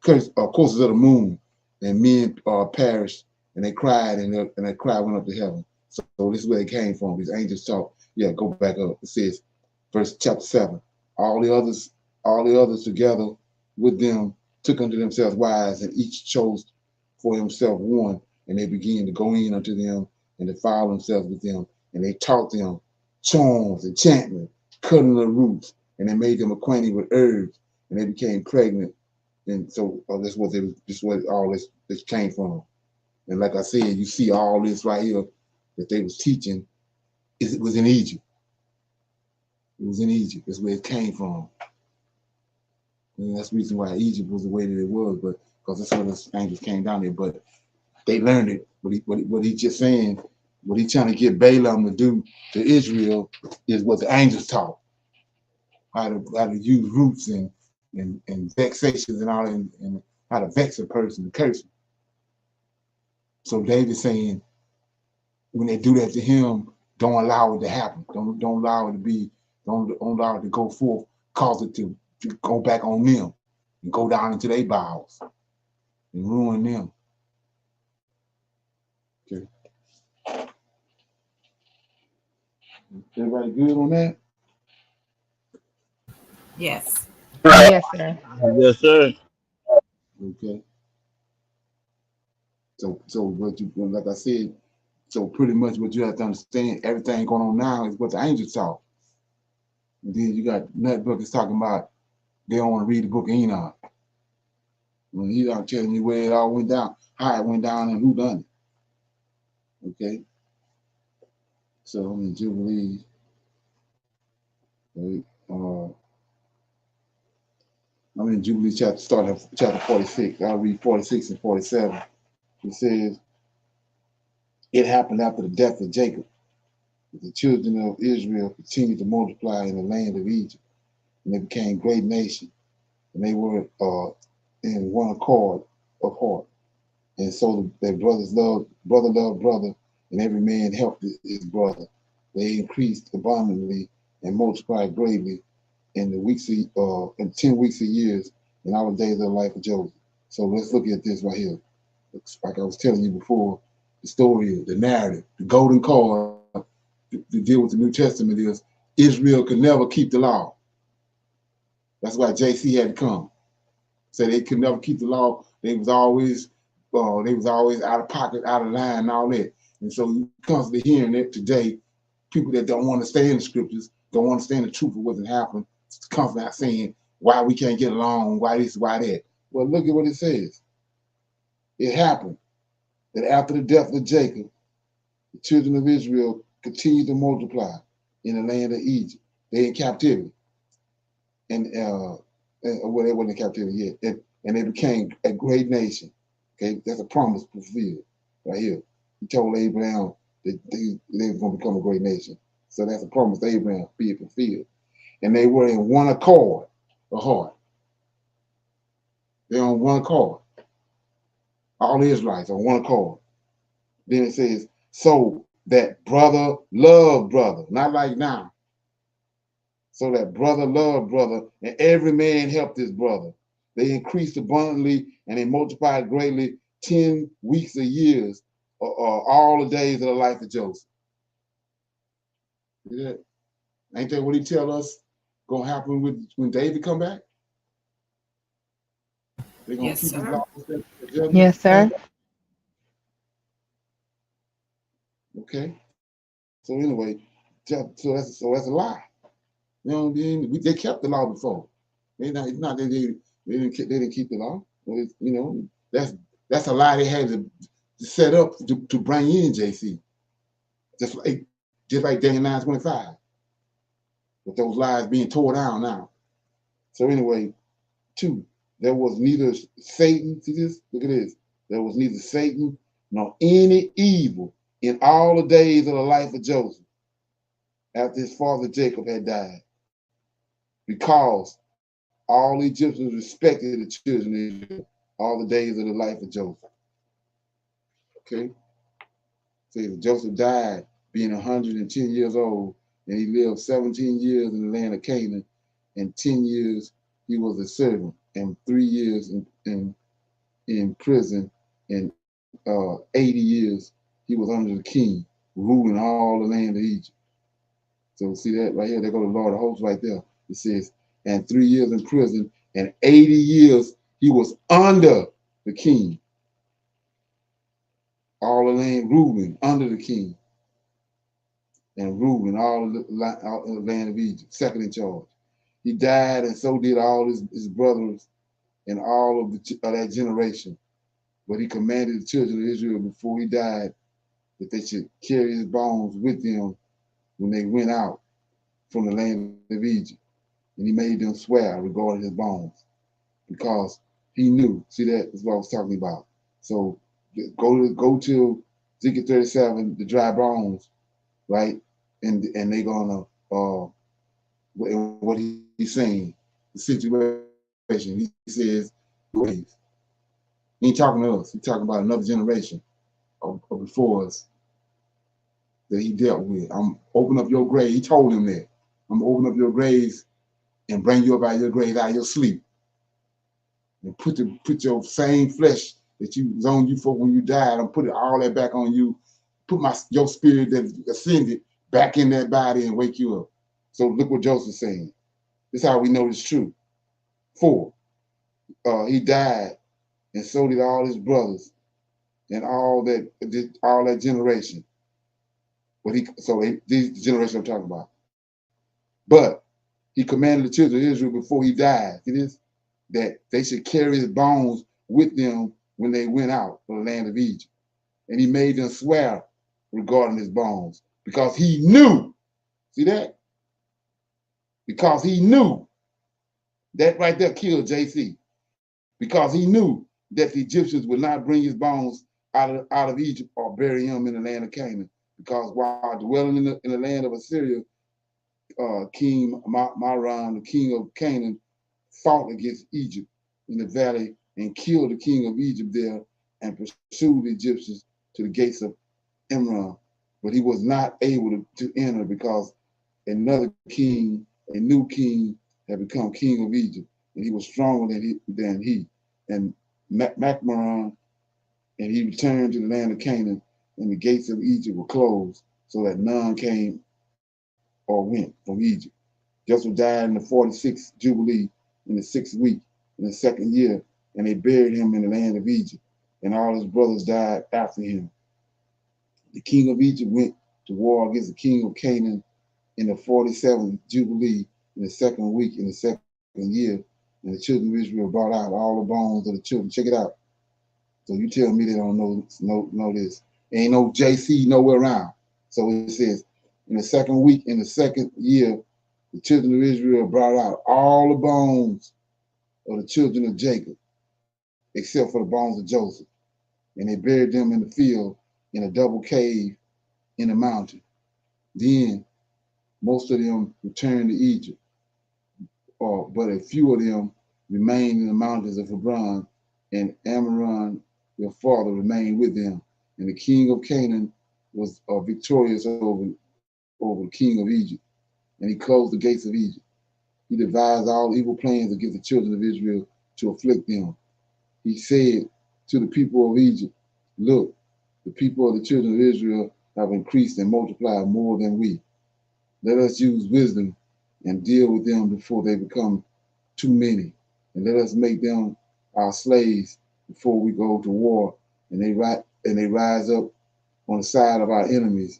courses of the moon, and men perished, and they cried, and their cry went up to heaven. So this is where it came from. These angels talk. Yeah, go back up. It says, chapter 7. All the others together with them took unto themselves wives, and each chose for himself one, and they began to go in unto them and defile themselves with them, and they taught them charms, enchantment, cutting the roots, and they made them acquainted with herbs, and they became pregnant. And so that's what all this came from. And like I said, you see all this right here that they was teaching. It was in Egypt. It was in Egypt. That's where it came from. And that's the reason why Egypt was the way that it was, but because that's where the angels came down there. But they learned it. What he just saying, what he trying to get Balaam to do to Israel is what the angels taught. How to use roots and vexations and all, and how to vex a person, and curse him. So David's saying, when they do that to him, don't allow it to happen. Don't allow it to be. Don't allow it to go forth. Cause it to go back on them and go down into their bowels and ruin them. Okay. Everybody good on that? Yes. Yes, sir. Yes, sir. Okay. So what you, like I said, so pretty much what you have to understand, everything going on now is what the angels taught. And then you got Nut Book is talking about they don't want to read the Book of Enoch. When Enoch telling you where it all went down, how it went down, and who done it. Okay. So I'm in Jubilees. Right? I'm in Jubilees starting at chapter 46. I'll read 46 and 47. It says, it happened after the death of Jacob. The children of Israel continued to multiply in the land of Egypt, and they became a great nation. And they were in one accord of heart. And so their brother loved brother, and every man helped his brother. They increased abundantly and multiplied greatly in the 10 weeks of years in all the days of the life of Joseph. So let's look at this right here. Like I was telling you before, the story, the narrative, the golden cord to deal with the New Testament is Israel could never keep the law. That's why JC had to come. So they could never keep the law. They was always out of pocket, out of line, and all that. And so you constantly hearing it today. People that don't want to stay in the scriptures, don't understand the truth of what's happened, constantly saying why we can't get along, why this, why that. Well, look at what it says. It happened. that after the death of Jacob, the children of Israel continued to multiply in the land of Egypt. They in captivity. And well, they weren't in captivity yet. And they became a great nation. Okay, that's a promise fulfilled right here. He told Abraham that they were going to become a great nation. So that's a promise to Abraham, be it fulfilled. And they were in one accord, a heart. They're on one accord. All the Israelites on one accord. Then it says, so that brother loved brother, not like now. So that brother loved brother, and every man helped his brother. They increased abundantly and they multiplied greatly 10 weeks of years, all the days of the life of Joseph. See that? Ain't that what he tell us gonna happen when David come back? They're gonna Yes, keep his sir. laws and judgments. Yes, sir. Okay. So anyway, so that's a lie. You know, they kept the law before. It's not that they didn't keep the law. You know, that's a lie they had to set up to bring in JC. Just like Daniel 9:25. With those lies being tore down now. So anyway, 2, there was neither Satan, see this? Look at this. There was neither Satan nor any evil in all the days of the life of Joseph after his father Jacob had died, because all Egyptians respected the children of Israel all the days of the life of Joseph. Okay? So Joseph died being 110 years old, and he lived 17 years in the land of Canaan, and 10 years he was a servant, and 3 years in prison, and 80 years he was under the king, ruling all the land of Egypt. So see that right here? There go the Lord of hosts right there. It says, and 3 years in prison, and 80 years he was under the king. All the land ruling under the king, and ruling all the land of Egypt, second in charge. He died, and so did all his brothers and all of that generation. But he commanded the children of Israel before he died that they should carry his bones with them when they went out from the land of Egypt. And he made them swear regarding his bones, because he knew. See, that's what I was talking about. So go to Ezekiel 37, the dry bones, right? And they're gonna what he's saying, the situation. He says, graves. He ain't talking to us. He's talking about another generation of before us that he dealt with. I'm open up your grave. He told him that. I'm gonna open up your graves and bring you up out of your grave, out of your sleep, and put your same flesh that was on you for when you died. I'm putting all that back on you. Put your spirit that ascended back in that body and wake you up. So look what Joseph's saying. This is how we know it's true. 4, he died, and so did all his brothers and all that generation. But this generation I'm talking about. But he commanded the children of Israel before he died, see this, that they should carry his bones with them when they went out for the land of Egypt. And he made them swear regarding his bones, because he knew, see that? Because he knew, that right there killed JC, because he knew that the Egyptians would not bring his bones out of Egypt or bury him in the land of Canaan, because while dwelling in the land of Assyria, King Maran, the king of Canaan, fought against Egypt in the valley and killed the king of Egypt there and pursued the Egyptians to the gates of Imran. But he was not able to enter, because another king, a new king, had become king of Egypt, and he was stronger than he. And Macmaran, and he returned to the land of Canaan, and the gates of Egypt were closed, so that none came or went from Egypt. Joseph died in the 46th Jubilee, in the 6th week, in the 2nd year, and they buried him in the land of Egypt, and all his brothers died after him. The king of Egypt went to war against the king of Canaan in the 47th Jubilee, in the 2nd week, in the 2nd year, and the children of Israel brought out all the bones of the children. Check it out. So you tell me they don't know this. Ain't no JC nowhere around. So it says, in the second week, in the second year, the children of Israel brought out all the bones of the children of Jacob, except for the bones of Joseph. And they buried them in the field in a double cave in the mountain. Then most of them returned to Egypt, but a few of them remained in the mountains of Hebron, and Amram, their father, remained with them. And the king of Canaan was victorious over the king of Egypt, and he closed the gates of Egypt. He devised all evil plans against the children of Israel to afflict them. He said to the people of Egypt, look, the people of the children of Israel have increased and multiplied more than we. Let us use wisdom and deal with them before they become too many. And let us make them our slaves before we go to war and they rise up on the side of our enemies.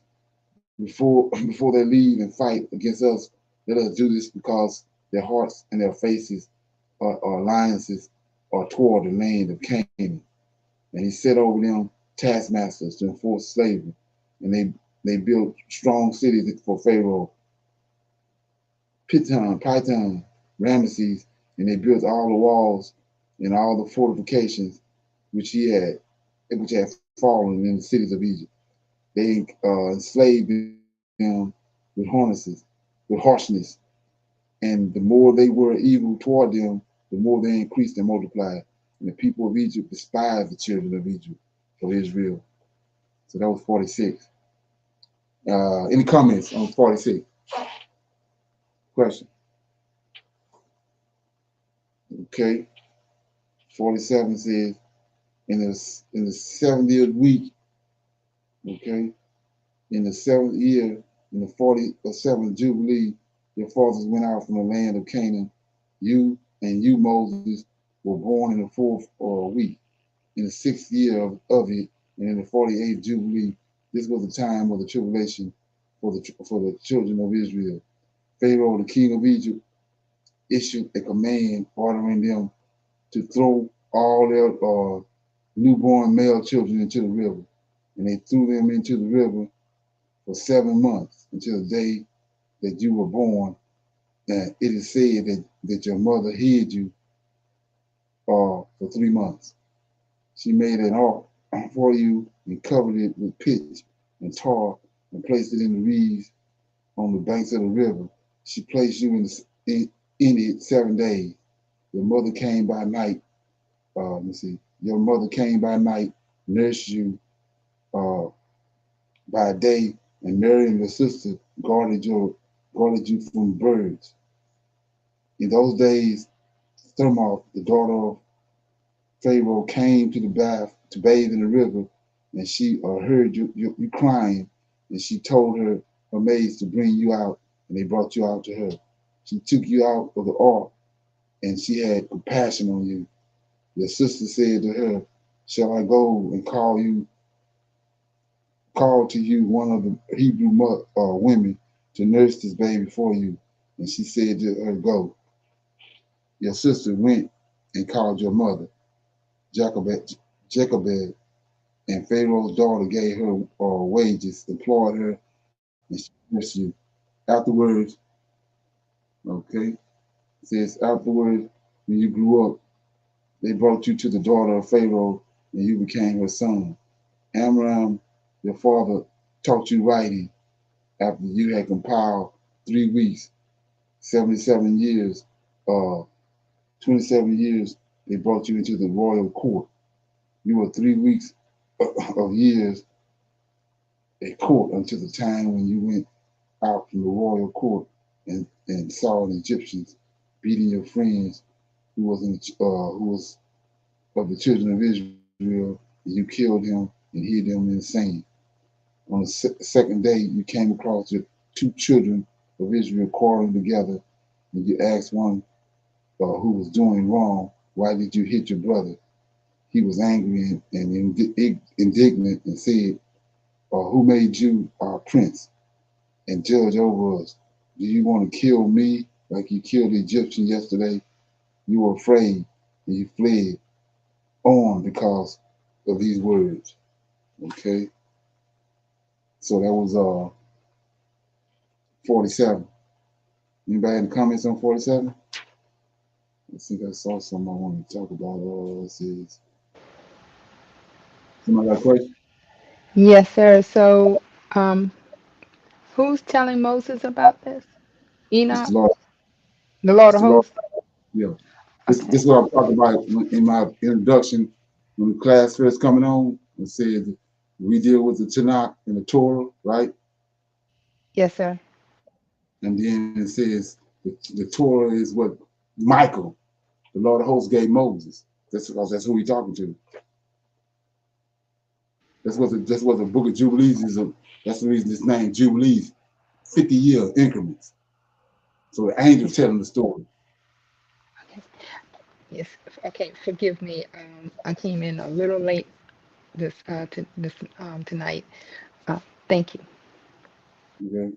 Before they leave and fight against us, let us do this because their hearts and their faces or alliances are toward the land of Canaan. And he set over them taskmasters to enforce slavery. And they built strong cities for Pharaoh, Pithom, Ramesses, and they built all the walls and all the fortifications which had fallen in the cities of Egypt. They enslaved them with harshness, and the more they were evil toward them, the more they increased and multiplied. And the people of Egypt despised the children of Egypt, of Israel. So that was 46. Any comments on 46? Question? Okay. 47 says, in the 70th week, okay, in the 7th year, in the 47th Jubilee, your fathers went out from the land of Canaan. You, Moses, were born in the 4th week, in the 6th year of it, and in the 48th Jubilee. This was the time of the tribulation for the children of Israel. Pharaoh, the king of Egypt, issued a command ordering them to throw all their newborn male children into the river. And they threw them into the river for 7 months until the day that you were born. And it is said that your mother hid you for 3 months. She made an ark for you and covered it with pitch and tar and placed it in the reeds on the banks of the river. She placed you in it 7 days. Your mother came by night. Your mother came by night, nursed you by day, and Mary and your sister guarded you from birds. In those days, Thermoth, the daughter of Pharaoh, came to the bath to bathe in the river, and she heard you crying, and she told her maids to bring you out, and they brought you out to her. She took you out of the ark, and she had compassion on you. Your sister said to her, shall I go and call to you one of the Hebrew women to nurse this baby for you? And she said to her, go. Your sister went and called your mother, Jochebed, and Pharaoh's daughter gave her wages, employed her, and she nursed you. Afterwards, okay, it says afterwards, when you grew up, they brought you to the daughter of Pharaoh, and you became her son. Amram, your father, taught you writing after you had compiled 3 weeks, 77 years, 27 years, they brought you into the royal court. You were 3 weeks of years at court until the time when you went out from the royal court and saw the Egyptians beating your friends who was of the children of Israel, and you killed him and hid them in the sand. On the second day, you came across the 2 children of Israel quarreling together, and you asked one who was doing wrong, why did you hit your brother? He was angry and indignant and said, who made you our prince and judge over us? Do you want to kill me like you killed the Egyptian yesterday? You were afraid and you fled on because of these words. Okay. So that was 47. Anybody have any comments on 47? I think I saw something I want to talk about. Let's see. Somebody got a question? Yes, sir. So, who's telling Moses about this? It's the Enoch, Lord. the Lord It's of the Lord. hosts? Yeah. This Okay. is what I'm talking about in my introduction when the class first coming on. It says we deal with the Tanakh and the Torah, right? Yes, sir. And then it says the Torah is what Michael, the Lord of hosts, gave Moses. That's because that's who he's talking to. That's what the book of Jubilees is. That's the reason it's named Jubilees, 50-year increments. So the angels telling the story. Okay. Yes. Okay. Forgive me. I came in a little late this tonight. Uh, thank you. Okay.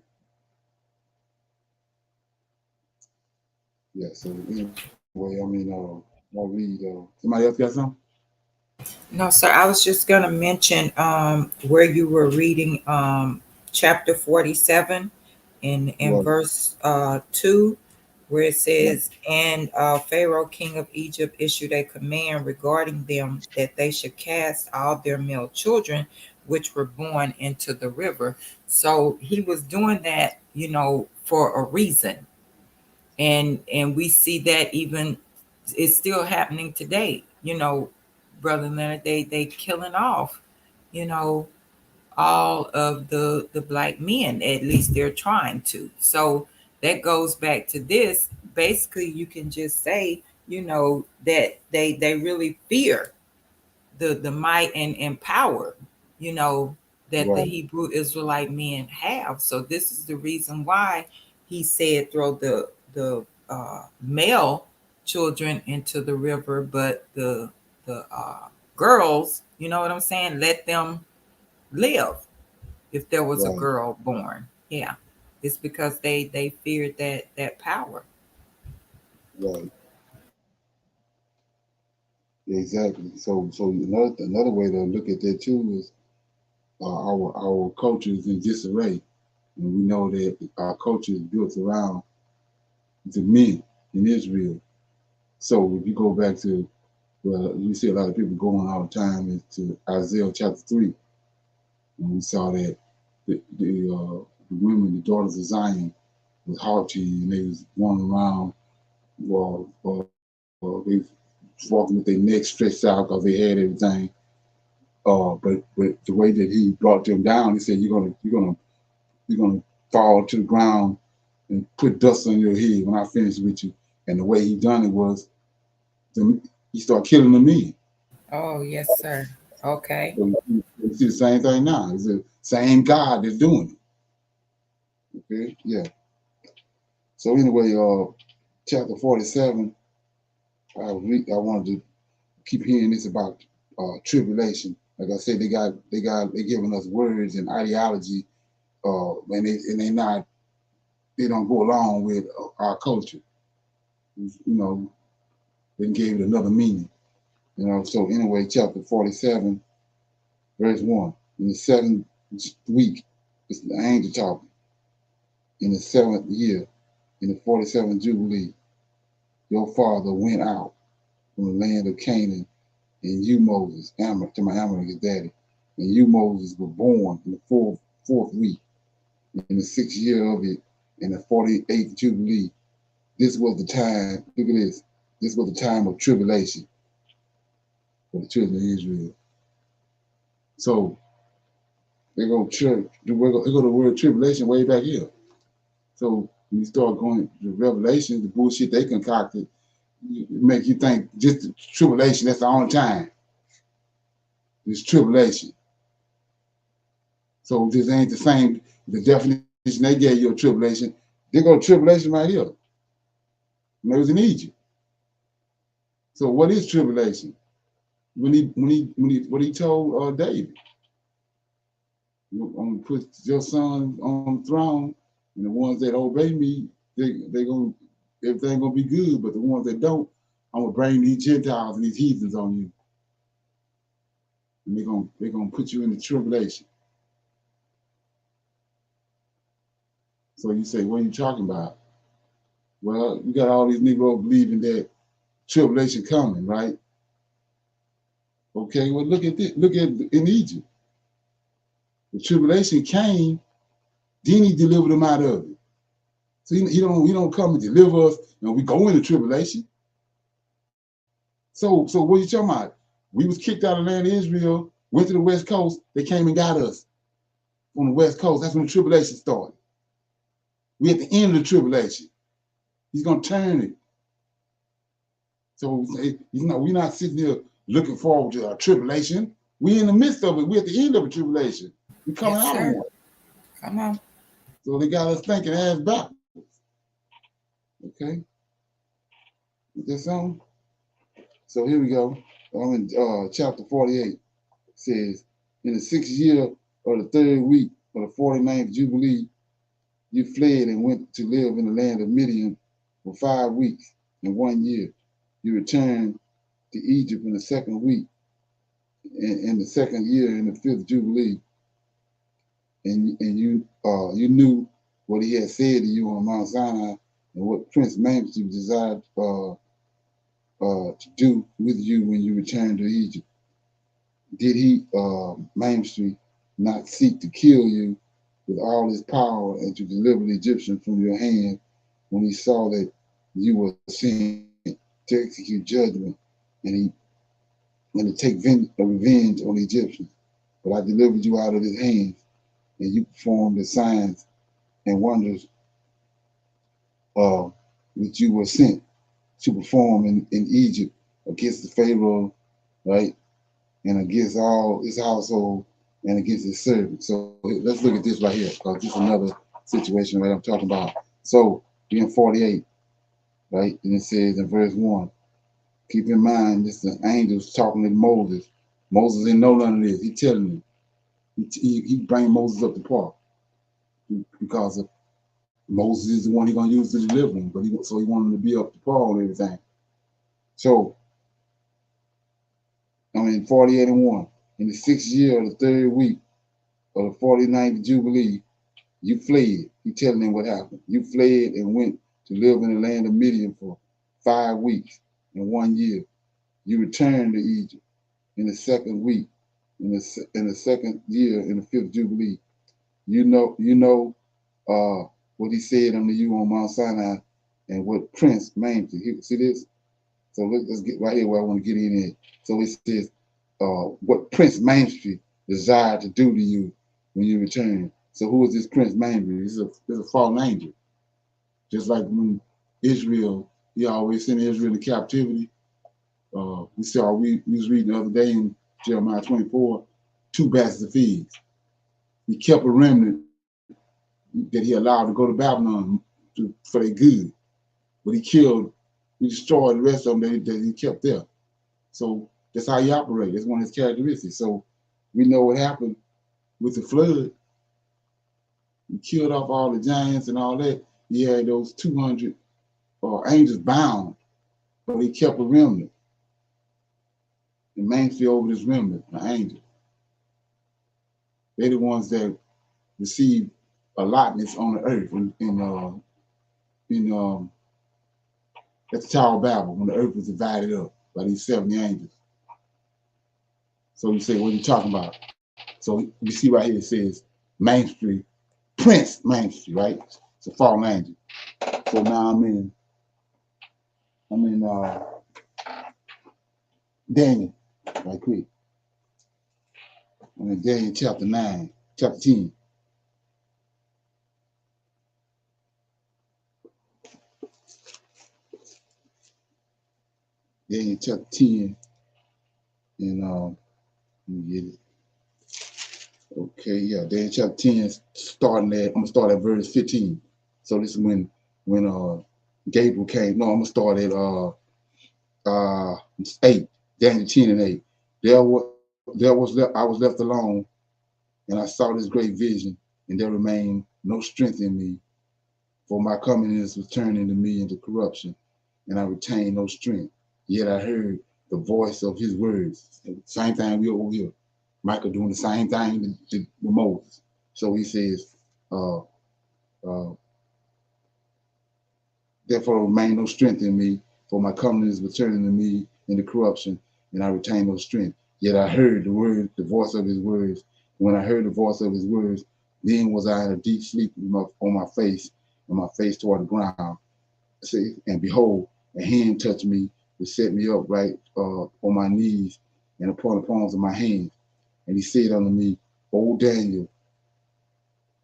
Yeah. So anyway, I'll read. Somebody else got something? No, sir. I was just gonna mention where you were reading chapter 47 in Right. verse 2, where it Right. says, and Pharaoh king of Egypt issued a command regarding them that they should cast all their male children which were born into the river. So he was doing that, for a reason. And we see that even it's still happening today. Brother Leonard, they killing off, you know, all of the black men. At least they're trying to. So that goes back to this. Basically, you can just say, that they really fear the might and power, you know, that the Right. Hebrew Israelite men have. So this is the reason why he said throw the male children into the river, but the girls, you know what I'm saying, let them live if there was a Right. girl born. Yeah, it's because they feared that power. Right. Exactly. So another way to look at that too is our culture is in disarray, and we know that our culture is built around the men in Israel. So if you go back to, well, you see a lot of people going all the time into Isaiah chapter 3, and we saw that the women, the daughters of Zion, was haughty and they was going around, well, they was walking with their necks stretched out because they had everything. But the way that he brought them down, he said, you're gonna fall to the ground and put dust on your head when I finish with you. And the way he done it was, he started killing the men. Oh yes, sir. Okay. So you see the same thing now. It's the same God that's doing it. Okay, yeah. So anyway, chapter 47, I wanted to keep hearing this about tribulation. Like I said, they giving us words and ideology, they don't go along with our culture. You know, they gave it another meaning. So anyway, chapter 47, verse 1. In the seventh week, it's the angel talking. In the 7th year, in the 47th Jubilee, your father went out from the land of Canaan, and you, Moses, to my Amalek, his daddy, and you, Moses, were born in the fourth week, in the 6th year of it, in the 48th Jubilee. This was the time, look at this, this was the time of tribulation for the children of Israel. So they go the word tribulation way back here. So when you start going to Revelation, the bullshit they concocted, it make you think just the tribulation, that's the only time. It's tribulation. So this ain't the same, the definition they gave you of tribulation. They go tribulation right here. And it was in Egypt. So what is tribulation? What he told David, I'm gonna put your son on the throne, and the ones that obey me, they gonna everything gonna be good. But the ones that don't, I'm gonna bring these Gentiles and these heathens on you. and they're gonna put you in the tribulation. So you say, what are you talking about? Well, you got all these Negroes believing that tribulation coming, right? Okay, well look at this. Look at in Egypt. The tribulation came, then he delivered them out of it. So he don't come and deliver us, and we go into tribulation. So what are you talking about? We was kicked out of the land of Israel, went to the West Coast, they came and got us on the West Coast. That's when the tribulation started. We at the end of the tribulation. He's gonna turn it. So we're not sitting here looking forward to our tribulation. We're in the midst of it. We're at the end of the tribulation. We're coming out of one. Come on. So they got us thinking ass backwards. Okay. Is that something? So here we go. I'm in chapter 48. It says, in the 6th year of the 3rd week of the 49th Jubilee, you fled and went to live in the land of Midian for 5 weeks and 1 year. You returned to Egypt in the 2nd week, in the 2nd year in the 5th Jubilee. And you knew what he had said to you on Mount Sinai and what Prince Manfred desired to do with you when you returned to Egypt. Did he, Manfred, not seek to kill you with all his power and to deliver the Egyptians from your hand when he saw that you were sent to execute judgment and to take revenge on the Egyptians? But I delivered you out of his hands, and you performed the signs and wonders which you were sent to perform in Egypt against the Pharaoh, right? And against all his household and against his servants. So let's look at this right here, because this is another situation right I'm talking about. So we're in 48, right? And it says in verse 1, keep in mind, this is the angels talking to Moses. Moses didn't know none of this. He telling him. He bring Moses up the park because Moses is the one he's going to use to deliver him. But so he wanted to be up to par on everything. So, I'm in 48 and 1. In the 6th year of the 3rd week of the 49th Jubilee, you fled. He telling them what happened. You fled and went to live in the land of Midian for 5 weeks and 1 year. You returned to Egypt in the 2nd week, in the 2nd year, in the 5th Jubilee. You know what he said unto you on Mount Sinai and what Prince Manfred. See this? So let's get right here where I want to get in. So it says, what Prince Manfred desired to do to you when you return. So who is this Prince Manfred? He's a fallen angel. Just like when Israel, he always sent Israel into captivity. We was reading the other day in Jeremiah 24, 2 baskets of figs. He kept a remnant that he allowed to go to Babylon for their good. But he destroyed the rest of them that he kept there. So that's how he operates. That's one of his characteristics. So we know what happened with the flood. He killed off all the giants and all that. He had those 200 angels bound, but he kept a remnant. The Manfred over this remnant, the angel. They're the ones that received allotments on the earth at the Tower of Babel when the earth was divided up by these 70 angels. So you say, what are you talking about? So you see right here it says Manfred, Prince Manfred, right? It's a fallen angel. So now I'm in Daniel, right quick. I'm in Daniel chapter 10. Daniel chapter 10, and let me get it. Okay, yeah, Daniel chapter 10, I'm gonna start at verse 15. So this is when Gabriel came. No, I'm gonna start at 8, Daniel 10 and 8. I was left alone, and I saw this great vision, and there remained no strength in me, for my comeliness was turning to me into corruption, and I retained no strength. Yet I heard the voice of his words. Same thing we over here. Michael doing the same thing to Moses. So he says, therefore remain no strength in me, for my coming is returning to me in the corruption, and I retain no strength. Yet I heard the voice of his words. When I heard the voice of his words, then was I in a deep sleep on my face, and my face toward the ground. See, and behold, a hand touched me, which set me up right on my knees and upon the palms of my hands. And he said unto me, O Daniel,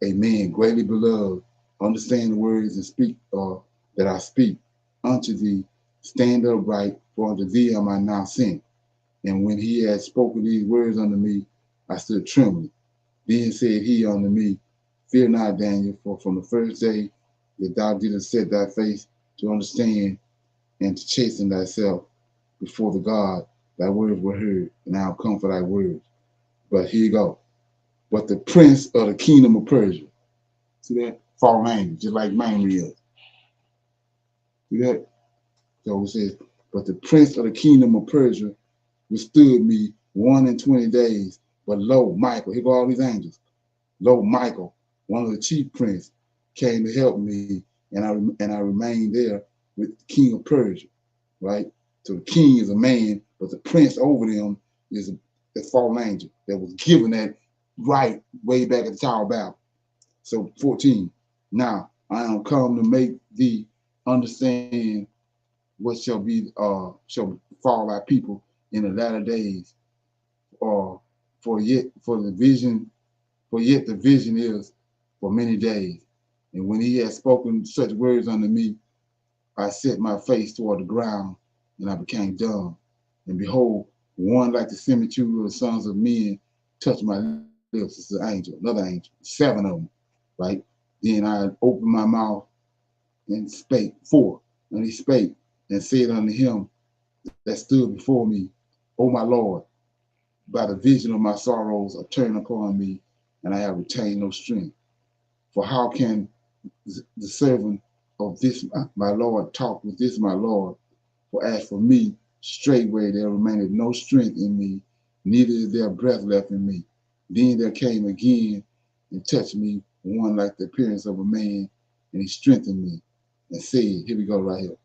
a man greatly beloved, understand the words and speak that I speak unto thee. Stand upright, for unto thee am I now sent. And when he had spoken these words unto me, I stood trembling. Then said he unto me, fear not, Daniel, for from the first day that thou didst set thy face to understand and to chasten thyself before the God, thy words were heard, and I have come for thy words. But here you go. But the prince of the kingdom of Persia, see that? Fallen angel, just like mine is. See that? So it says, but the prince of the kingdom of Persia withstood me 21 days. But lo, Michael, here go all these angels. Lo, Michael, one of the chief prince, came to help me, and I remained there with the king of Persia, right? So the king is a man, but the prince over them is a fallen angel that was given that right way back at the Tower of Babel. So 14, now I am come to make thee understand what shall befall our people in the latter days, for yet the vision is for many days. And when he had spoken such words unto me, I set my face toward the ground, and I became dumb. And behold, one like the similitude of the sons of men touched my lips. It's an angel, another angel, 7 of them, right? Then I opened my mouth and spake forth. And he spake and said unto him that stood before me, O my Lord, by the vision of my sorrows are turned upon me, and I have retained no strength. For how can the servant of this my Lord talk with this my Lord? For as for me, straightway there remained no strength in me, neither is there breath left in me. Then there came again and touched me one like the appearance of a man, and he strengthened me and said, here we go right here.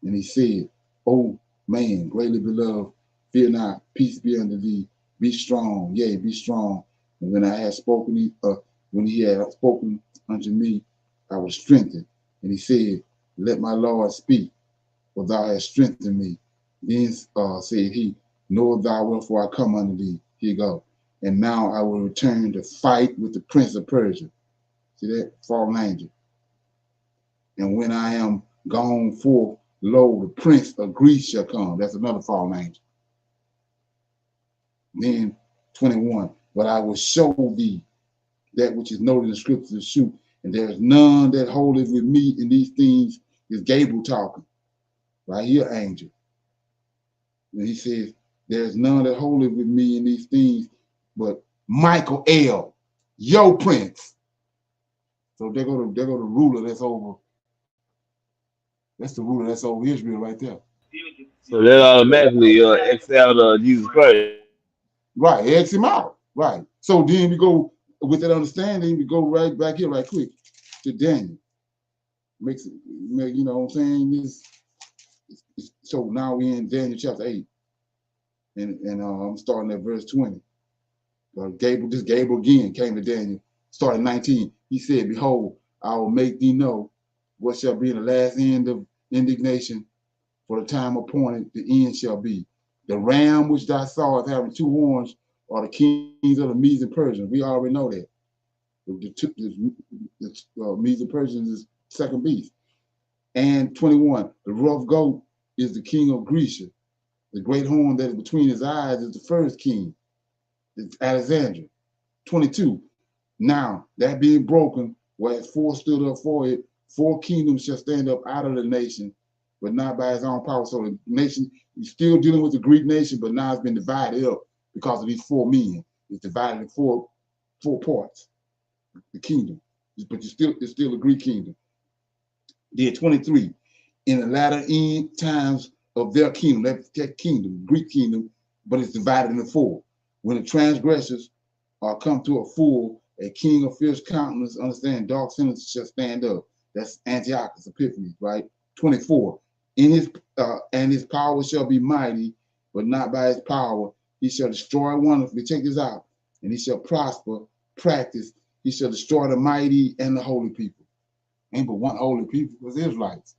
And he said, O man, greatly beloved, fear not, peace be unto thee, be strong, yea, be strong. And when he had spoken unto me, I was strengthened. And he said, let my Lord speak, for thou hast strengthened me. Then said he, know thou wherefore I come unto thee. Here you go. And now I will return to fight with the prince of Persia. See that? Fallen angel. And when I am gone forth, lo, the prince of Greece shall come. That's another fallen angel. Then 21, but I will show thee that which is noted in the scriptures of shoot, and there is none that holdeth with me in these things. Is Gabriel talking, right here, angel. And he says, there is none that holdeth with me in these things, but Michael L, your prince. So they're going to ruler that's over. That's the ruler that's over Israel right there. So that automatically X out Jesus Christ. Right, X him out. Right. So then we go with that understanding, we go right back here right quick to Daniel. Makes it, you know what I'm saying? So now we're in Daniel chapter 8. And I'm starting at verse 20. Gabriel again came to Daniel, starting 19. He said, behold, I will make thee know what shall be the last end of indignation, for the time appointed, the end shall be. The ram which thou sawest having 2 horns are the kings of the Medes and Persians. We already know that. The Medes and Persians is second beast. And 21, the rough goat is the king of Grecia. The great horn that is between his eyes is the first king. It's Alexander. 22, now that being broken, whereas 4 stood up for it, 4 kingdoms shall stand up out of the nation, but not by his own power. So the nation is still dealing with the Greek nation, but now it's been divided up because of these 4 men. It's divided in four parts, the kingdom. But it's still a Greek kingdom. Then 23, in the latter end times of their kingdom, that kingdom, Greek kingdom, but it's divided into 4. When the transgressors are come to a full, a king of fierce countenance, understand dark sinners shall stand up. That's Antiochus Epiphanes, right? 24. In his and his power shall be mighty, but not by his power. He shall destroy wonderfully. Check this out. And he shall prosper, practice. He shall destroy the mighty and the holy people. Ain't but one holy people was Israelites.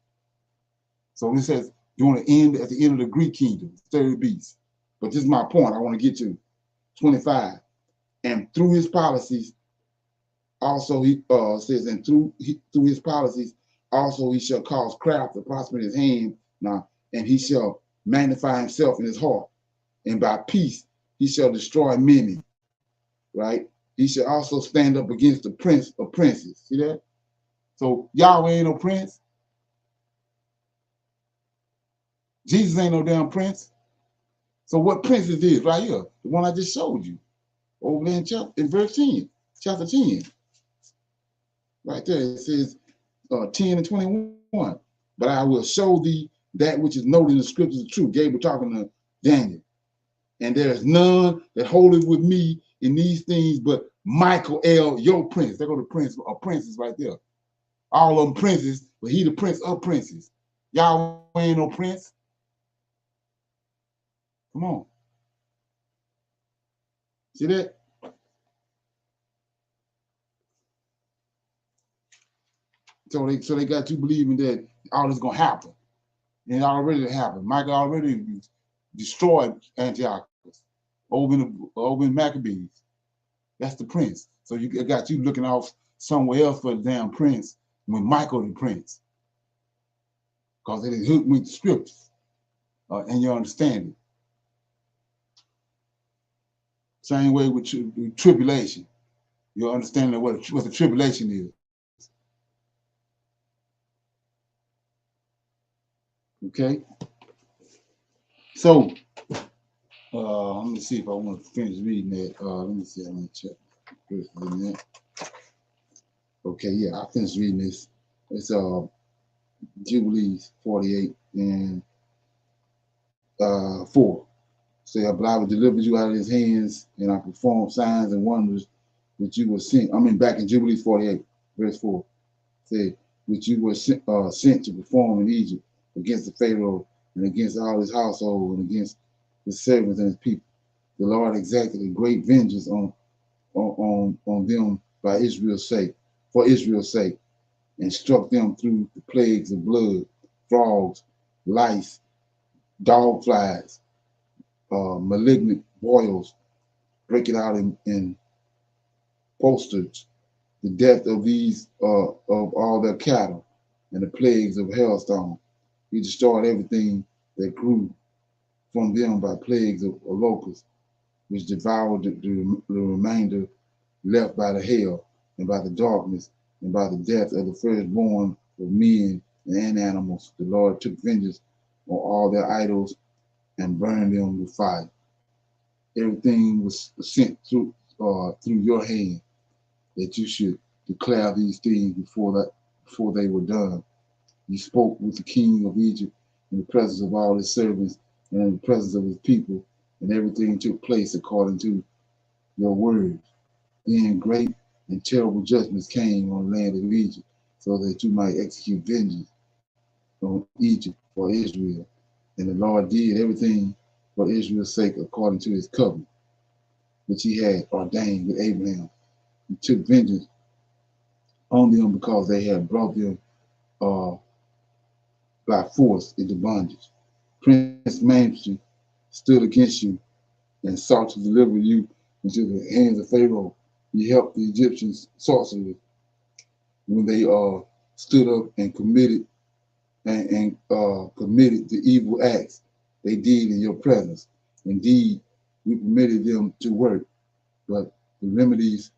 So he says, during the end, at the end of the Greek kingdom, 30 beasts. But this is my point I want to get to. 25. And through his policies, also he says, and through his policies, also he shall cause craft to prosper in his hand. Now, and he shall magnify himself in his heart. And by peace he shall destroy many. Right? He shall also stand up against the prince of princes. See that? So Yahweh ain't no prince. Jesus ain't no damn prince. So what prince is this right here? The one I just showed you. Over there in verse 10, chapter 10. Right there, it says 10 and 21. But I will show thee that which is noted in the scriptures of truth. Gabriel talking to Daniel. And there is none that holdeth with me in these things but Michael your prince. There go the prince or princes right there. All of them princes, but he the prince of princes. Y'all ain't no prince. Come on. See that? So they got you believing that all this gonna happen. And it already happened. Michael already destroyed Antiochus over in Maccabees. That's the prince. So you got you looking off somewhere else for the damn prince when Michael the prince. Because it is hooked with the scriptures and your understanding. Same way with tribulation. Your understanding of what the tribulation is. Okay? So, let me see if I want to finish reading that. Let me see. I'm going to check. Okay, yeah, I finished reading this. It's Jubilees 48 and 4. Say, but I will deliver you out of his hands, and I perform signs and wonders which you were sent. I mean, back in Jubilees 48, verse 4. Say, which you were sent to perform in Egypt against the Pharaoh and against all his household and against his servants and his people. The Lord exacted a great vengeance on them by Israel's sake, for Israel's sake, and struck them through the plagues of blood, frogs, lice, dog flies, malignant boils, breaking out in posters, the death of these of all their cattle, and the plagues of hailstone. He destroyed everything that grew from them by plagues of locusts, which devoured the remainder left by the hail and by the darkness and by the death of the firstborn of men and animals. The Lord took vengeance on all their idols and burned them with fire. Everything was sent through your hand, that you should declare these things before they were done. You spoke with the king of Egypt in the presence of all his servants and in the presence of his people, and everything took place according to your words. Then great and terrible judgments came on the land of Egypt, so that you might execute vengeance on Egypt for Israel. And the Lord did everything for Israel's sake according to his covenant, which he had ordained with Abraham. He took vengeance on them because they had brought them by force into bondage. Prince Mansion stood against you and sought to deliver you into the hands of Pharaoh. He helped the Egyptians sorcerers when they stood up and committed the evil acts they did in your presence. Indeed, we permitted them to work, but the remedies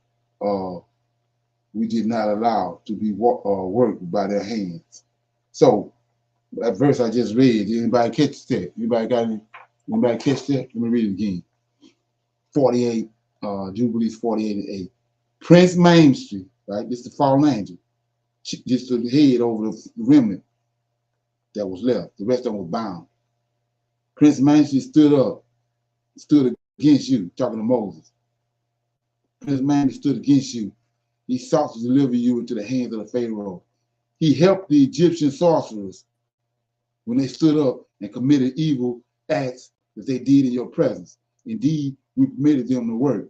we did not allow to be worked by their hands. So that verse I just read, did anybody catch that? Anybody catch that? Let me read it again. 48, Jubilees 48 and 8. Prince Mainstreet, right? This is the fallen angel. Just to the head over the remnant that was left. The rest of them was bound. Prince Mainstreet stood against you, talking to Moses. This man stood against you. He sought to deliver you into the hands of the Pharaoh. He helped the Egyptian sorcerers when they stood up and committed evil acts that they did in your presence. Indeed, we permitted them to work,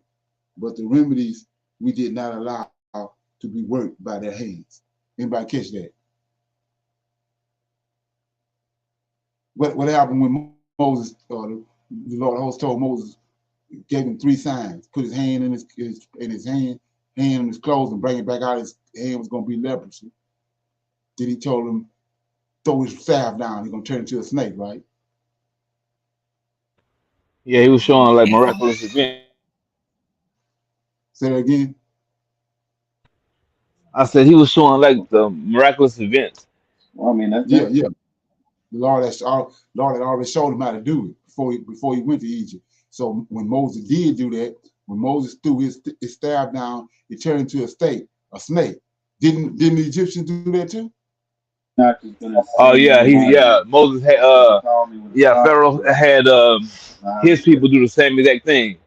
but the remedies we did not allow to be worked by their hands. Anybody catch that? What happened when Moses, the Lord of hosts told Moses, gave him 3 signs: put his hand in his hand in his clothes, and bring it back out. His hand was going to be leprosy. Then he told him, throw his staff down. He's going to turn into a snake, right? Yeah, he was showing like miraculous events. Say that again. I said he was showing like the miraculous events. Well, I mean, Yeah. The Lord had already showed him how to do it before he went to Egypt. So when Moses did do that, when Moses threw his staff down, it turned into a snake. Didn't the Egyptians do that too? Oh yeah, Moses had Pharaoh had his people do the same exact thing.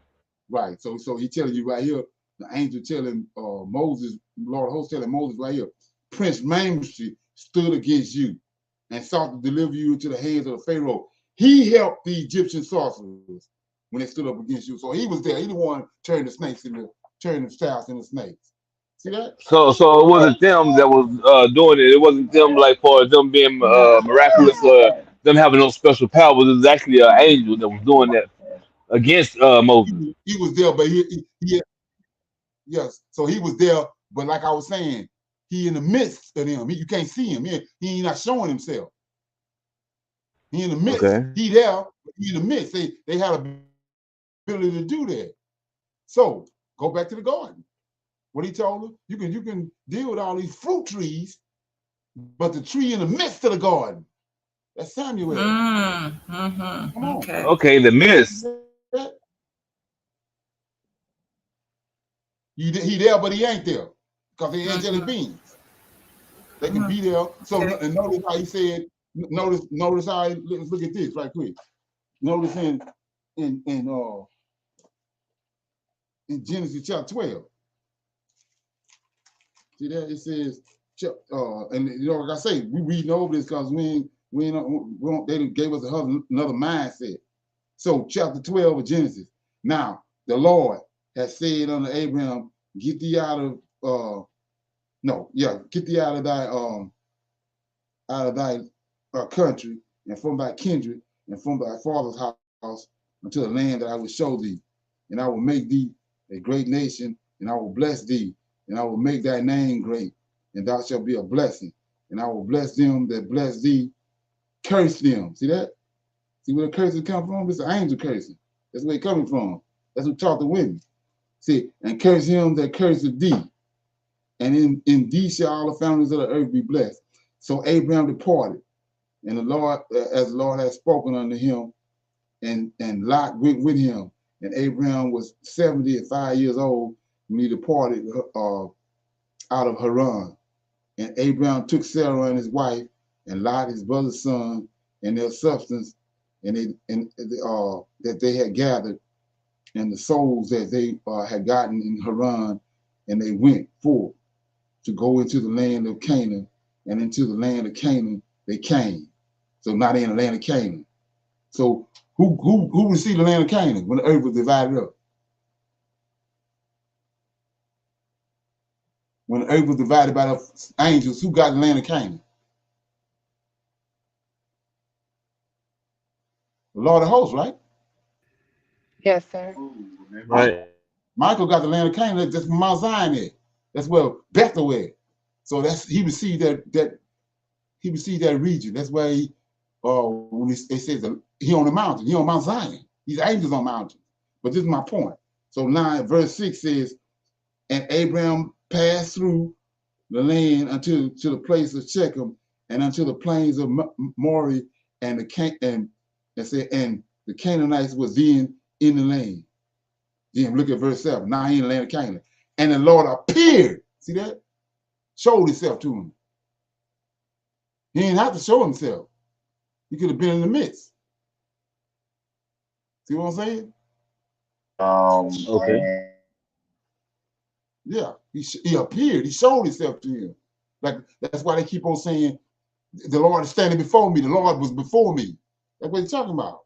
Right. So he telling you right here, the angel telling Moses, Lord of hosts telling Moses right here, Prince Manusri stood against you and sought to deliver you into the hands of the Pharaoh. He helped the Egyptian sorcerers when they stood up against you. So he was there. He the one turning the staffs into snakes. See that? So it wasn't them that was doing it. It wasn't them like for them being miraculous or them having no special powers. It was actually an angel that was doing that against Moses. He was there, but yes. So he was there, but like I was saying, he in the midst of them. You can't see him. He ain't not showing himself. He in the midst. Okay. He there, but he in the midst. They had a ability to do that. So go back to the garden. What he told them, you can deal with all these fruit trees, but the tree in the midst of the garden, that's Samuel. Come on. Okay, the mist. He there, but he ain't there because they're angelic beings. They can be there. So and notice how he said. Notice how. Let's look at this right quick. Notice in Genesis chapter 12. See that it says, and you know, like I say, we reading over this because they gave us another mindset. So chapter 12 of Genesis. Now the Lord has said unto Abraham, get thee out of thy country and from thy kindred and from thy father's house unto the land that I will show thee, and I will make thee a great nation, and I will bless thee, and I will make thy name great, and thou shalt be a blessing, and I will bless them that bless thee, curse them. See that? See where the curses come from? It's an angel cursing. That's where it coming from. That's what taught the women. See, and curse him that curseth thee, and in thee shall all the families of the earth be blessed. So Abraham departed, and the Lord, as the Lord had spoken unto him, and Lot went with him. And Abraham was 75 years old when he departed out of Haran. And Abraham took Sarah and his wife, and Lot his brother's son, and their substance, that they had gathered, and the souls that they had gotten in Haran, and they went forth to go into the land of Canaan, and into the land of Canaan they came. So now they're in the land of Canaan. So who received the land of Canaan when the earth was divided up? When the earth was divided by the angels, who got the land of Canaan? The Lord of hosts, right? Yes, sir. Right. Michael got the land of Canaan. That's where Mount Zion is. That's where Bethel is. So he received that region. That's why when it says he on the mountain, he on Mount Zion. These angels on mountains. But this is my point. So now verse 6 says, and Abraham passed through the land unto the place of Shechem and unto the plains of Moreh, and the Canaanites was then in the land. Then look at verse 7. Now he in the land of Canaan. And the Lord appeared. See that? Showed himself to him. He didn't have to show himself. He could have been in the midst. See what I'm saying? Okay. Yeah, he appeared. He showed himself to him. Like that's why they keep on saying, "The Lord is standing before me. The Lord was before me." That's what he's talking about.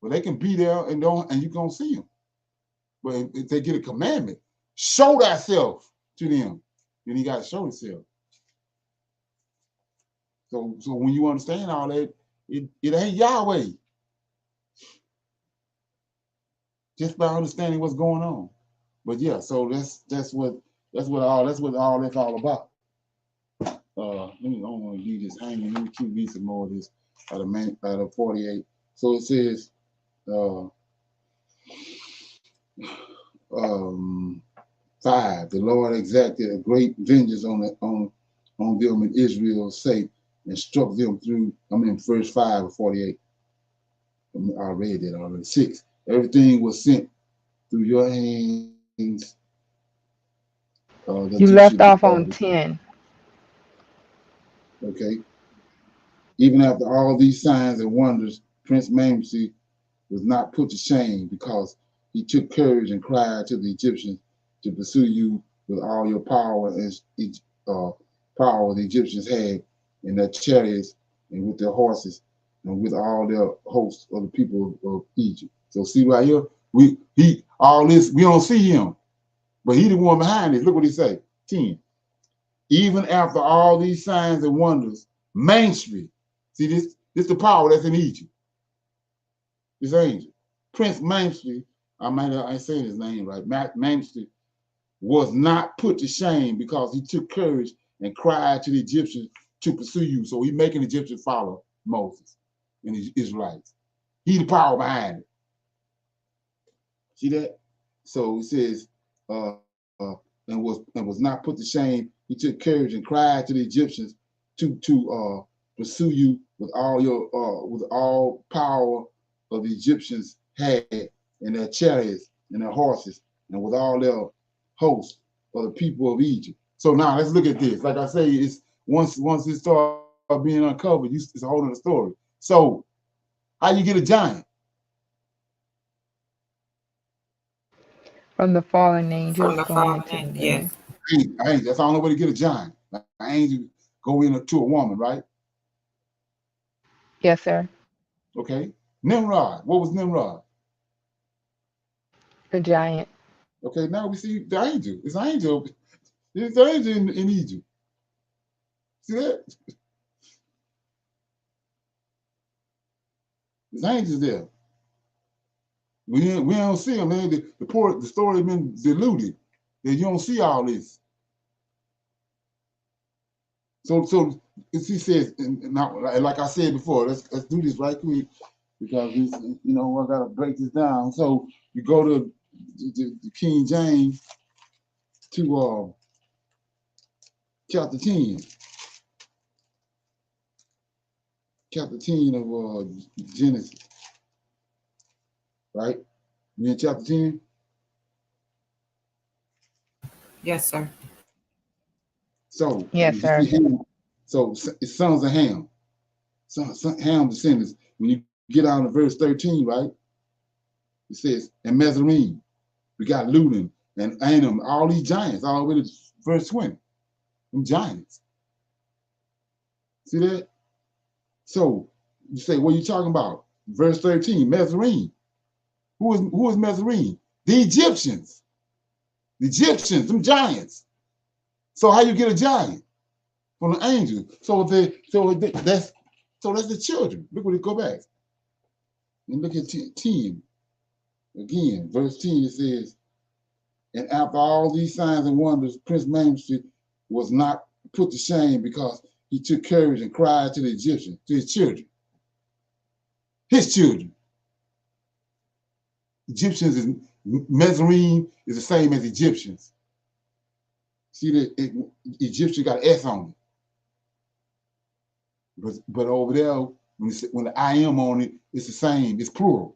But they can be there and you don't see him. But if they get a commandment, show thyself to them. Then he got to show himself. So when you understand all that, it ain't Yahweh. Just by understanding what's going on. But yeah, so that's what all that's all about. Let me, I don't want to leave this hanging. Let me keep reading some more of this out of 48. So it says, uh, 5. The Lord exacted a great vengeance on them in Israel's sake and struck them through. Verse 5 of 48. I read that already. 6. Everything was sent through your hands. You left off on 10. Okay. Even after all these signs and wonders, Prince Mamsi was not put to shame because he took courage and cried to the Egyptians to pursue you with all your power and power the Egyptians had in their chariots and with their horses and with all their hosts of the people of Egypt. So see right here, we don't see him, but he the one behind it. Look what he say, 10. Even after all these signs and wonders, Mainstreet. See this the power that's in Egypt. This angel, Prince Mainstreet. I ain't saying his name right. Mainstreet was not put to shame because he took courage and cried to the Egyptians to pursue you. So he making the Egyptians follow Moses and the Israelites. He the power behind it. See that? So it says, and was not put to shame. He took courage and cried to the Egyptians to pursue you with all power of the Egyptians had in their chariots and their horses and with all their hosts of the people of Egypt. So now let's look at this. Like I say, it's once it starts being uncovered, it's a whole other story. So how you get a giant? From the fallen From angels the going fallen into the angel, man. yes. That's the only way to get a giant. An angel go into a woman, right? Yes, sir. Okay. Nimrod. What was Nimrod? The giant. Okay, now we see the angel. It's an angel. It's an angel in Egypt. See that? There's angels there. We don't see them, man. The story has been diluted. That you don't see all this. So he says, and now, like I said before, let's do this right quick because I gotta break this down. So you go to the King James to chapter 10. Chapter 10 of Genesis, right? You in chapter 10? Yes, sir. So Yes, you see sir. Ham. So it's sons of Ham. Ham descendants. When you get down to verse 13, right? It says, and Mezarine, we got Ludan and Anam, all these giants, all the way to verse 20. Them giants. See that? So you say, what are you talking about? Verse 13, Mezarine. Who is Mezarine? The Egyptians. The Egyptians, them giants. So how you get a giant? From the angels. That's the children. Look what it go back. And look at 10. Again, verse 10, it says, and after all these signs and wonders, Prince Mamsi was not put to shame because he took courage and cried to the Egyptians, to his children. His children. Mezarine is the same as Egyptians. See that Egyptian got an S on it. But over there, when the I am on it, it's the same. It's plural.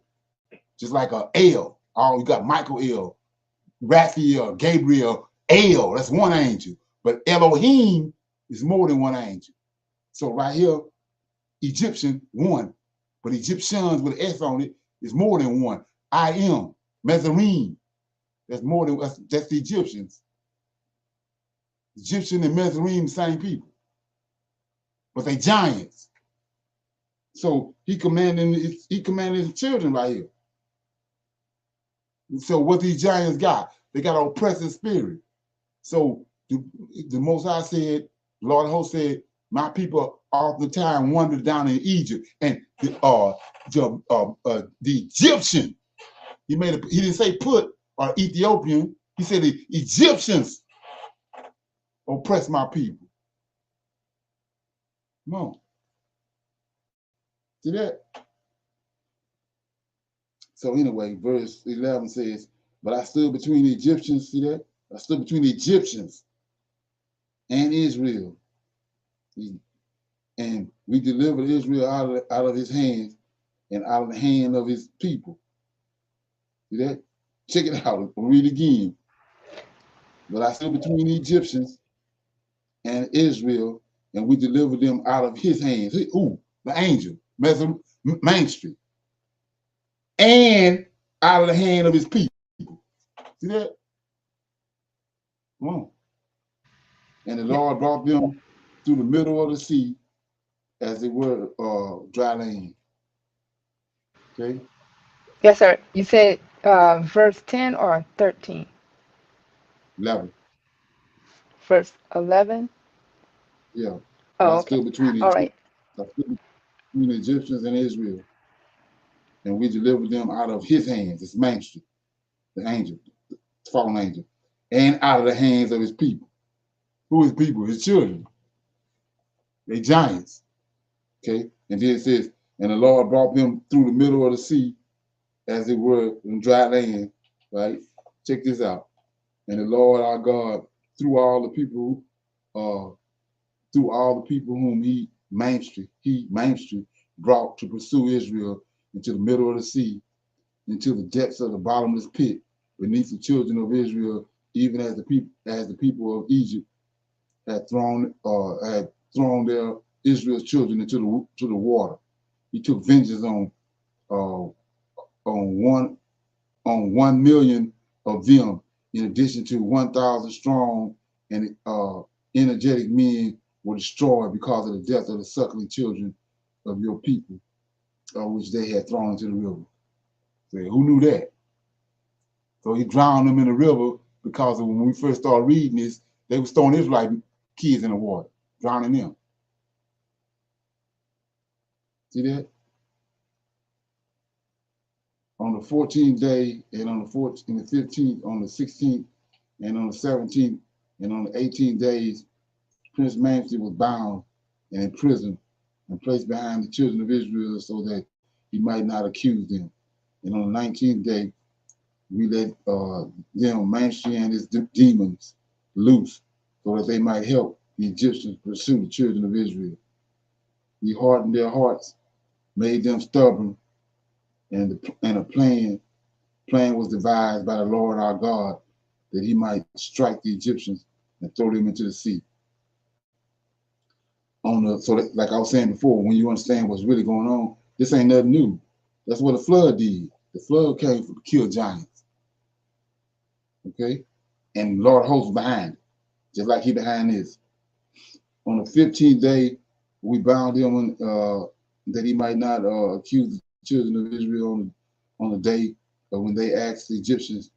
Just like a L. You got Michael L, Raphael, Gabriel, El. That's one angel. But Elohim is more than one angel. So right here, Egyptian, one. But Egyptians with an S on it is more than one. I am, Mizraim. That's more than that's the Egyptians. Egyptian and Mizraim, same people, but they giants. So he commanding his children right here. And so what these giants got? They got an oppressive spirit. So the Most High said, Lord of hosts said, my people all the time wandered down in Egypt, and the Egyptian. He didn't say put or Ethiopian. He said the Egyptians oppress my people. Come on. See that? So anyway, verse 11 says, but I stood between the Egyptians, see that? I stood between the Egyptians and Israel. And we delivered Israel out of his hands and out of the hand of his people. See that? Check it out. I'll read it again. But I stood between the Egyptians and Israel, and we delivered them out of his hands. Ooh, the angel, Main Street. And out of the hand of his people. See that? Come on. And the Lord brought them through the middle of the sea as it were dry land. Okay? Yes, sir. You said verse 10 or 13? 11. Verse 11? Yeah. Oh, I okay. stood between the All right. Egyptians and Israel. And we delivered them out of his hands. It's Main Street, the angel, the fallen angel. And out of the hands of his people. Who is people? His children. They giants. Okay? And then it says, and the Lord brought them through the middle of the sea, as it were in dry land. Right? Check this out. And the Lord our God, through all the people whom he, Main Street, brought to pursue Israel into the middle of the sea, into the depths of the bottomless pit, beneath the children of Israel, even as the people of Egypt had thrown their Israel's children into the water. He took vengeance on 1 million of them, in addition to 1,000 strong and energetic men were destroyed because of the death of the suckling children of your people, which they had thrown into the river. So who knew that? So he drowned them in the river because when we first started reading this, they were throwing Israelite kids in the water, drowning them. See that? On the 14th day, and on the 15th, on the 16th, and on the 17th, and on the 18th days, Prince Manfred was bound and in prison and placed behind the children of Israel so that he might not accuse them. And on the 19th day, we let them, Manfred and his demons, loose so that they might help the Egyptians pursue the children of Israel. He hardened their hearts, made them stubborn, and a plan was devised by the Lord our God that he might strike the Egyptians and throw them into the sea. Like I was saying before, when you understand what's really going on, this ain't nothing new. That's what the flood did. The flood came to kill giants. Okay? And Lord hosts behind it, just like he behind this. On the 15th day, we bound him that he might not accuse the children of Israel on the day when they asked the Egyptians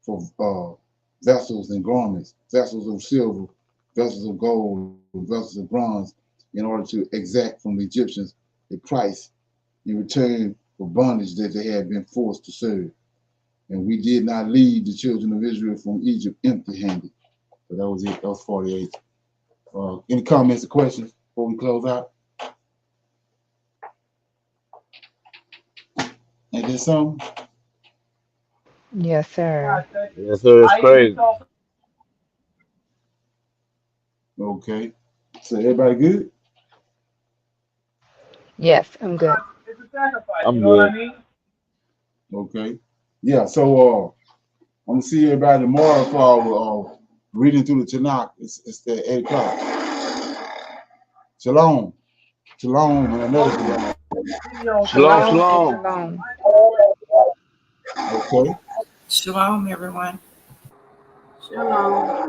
for vessels and garments, vessels of silver, vessels of gold, vessels of bronze, in order to exact from the Egyptians a price in return for bondage that they had been forced to serve. And we did not lead the children of Israel from Egypt empty-handed. So that was it. That was 48. Any comments or questions before we close out? And then some? Yes, sir. Yes, sir. It's crazy. Okay. So everybody good? Yes, I'm good. I'm good. Okay. Yeah, so I'm gonna see everybody tomorrow for our reading through the Tanakh. It's at 8 o'clock. Shalom. Shalom and another day. Shalom, Shalom and shalom. shalom. Okay. Shalom, everyone. Shalom.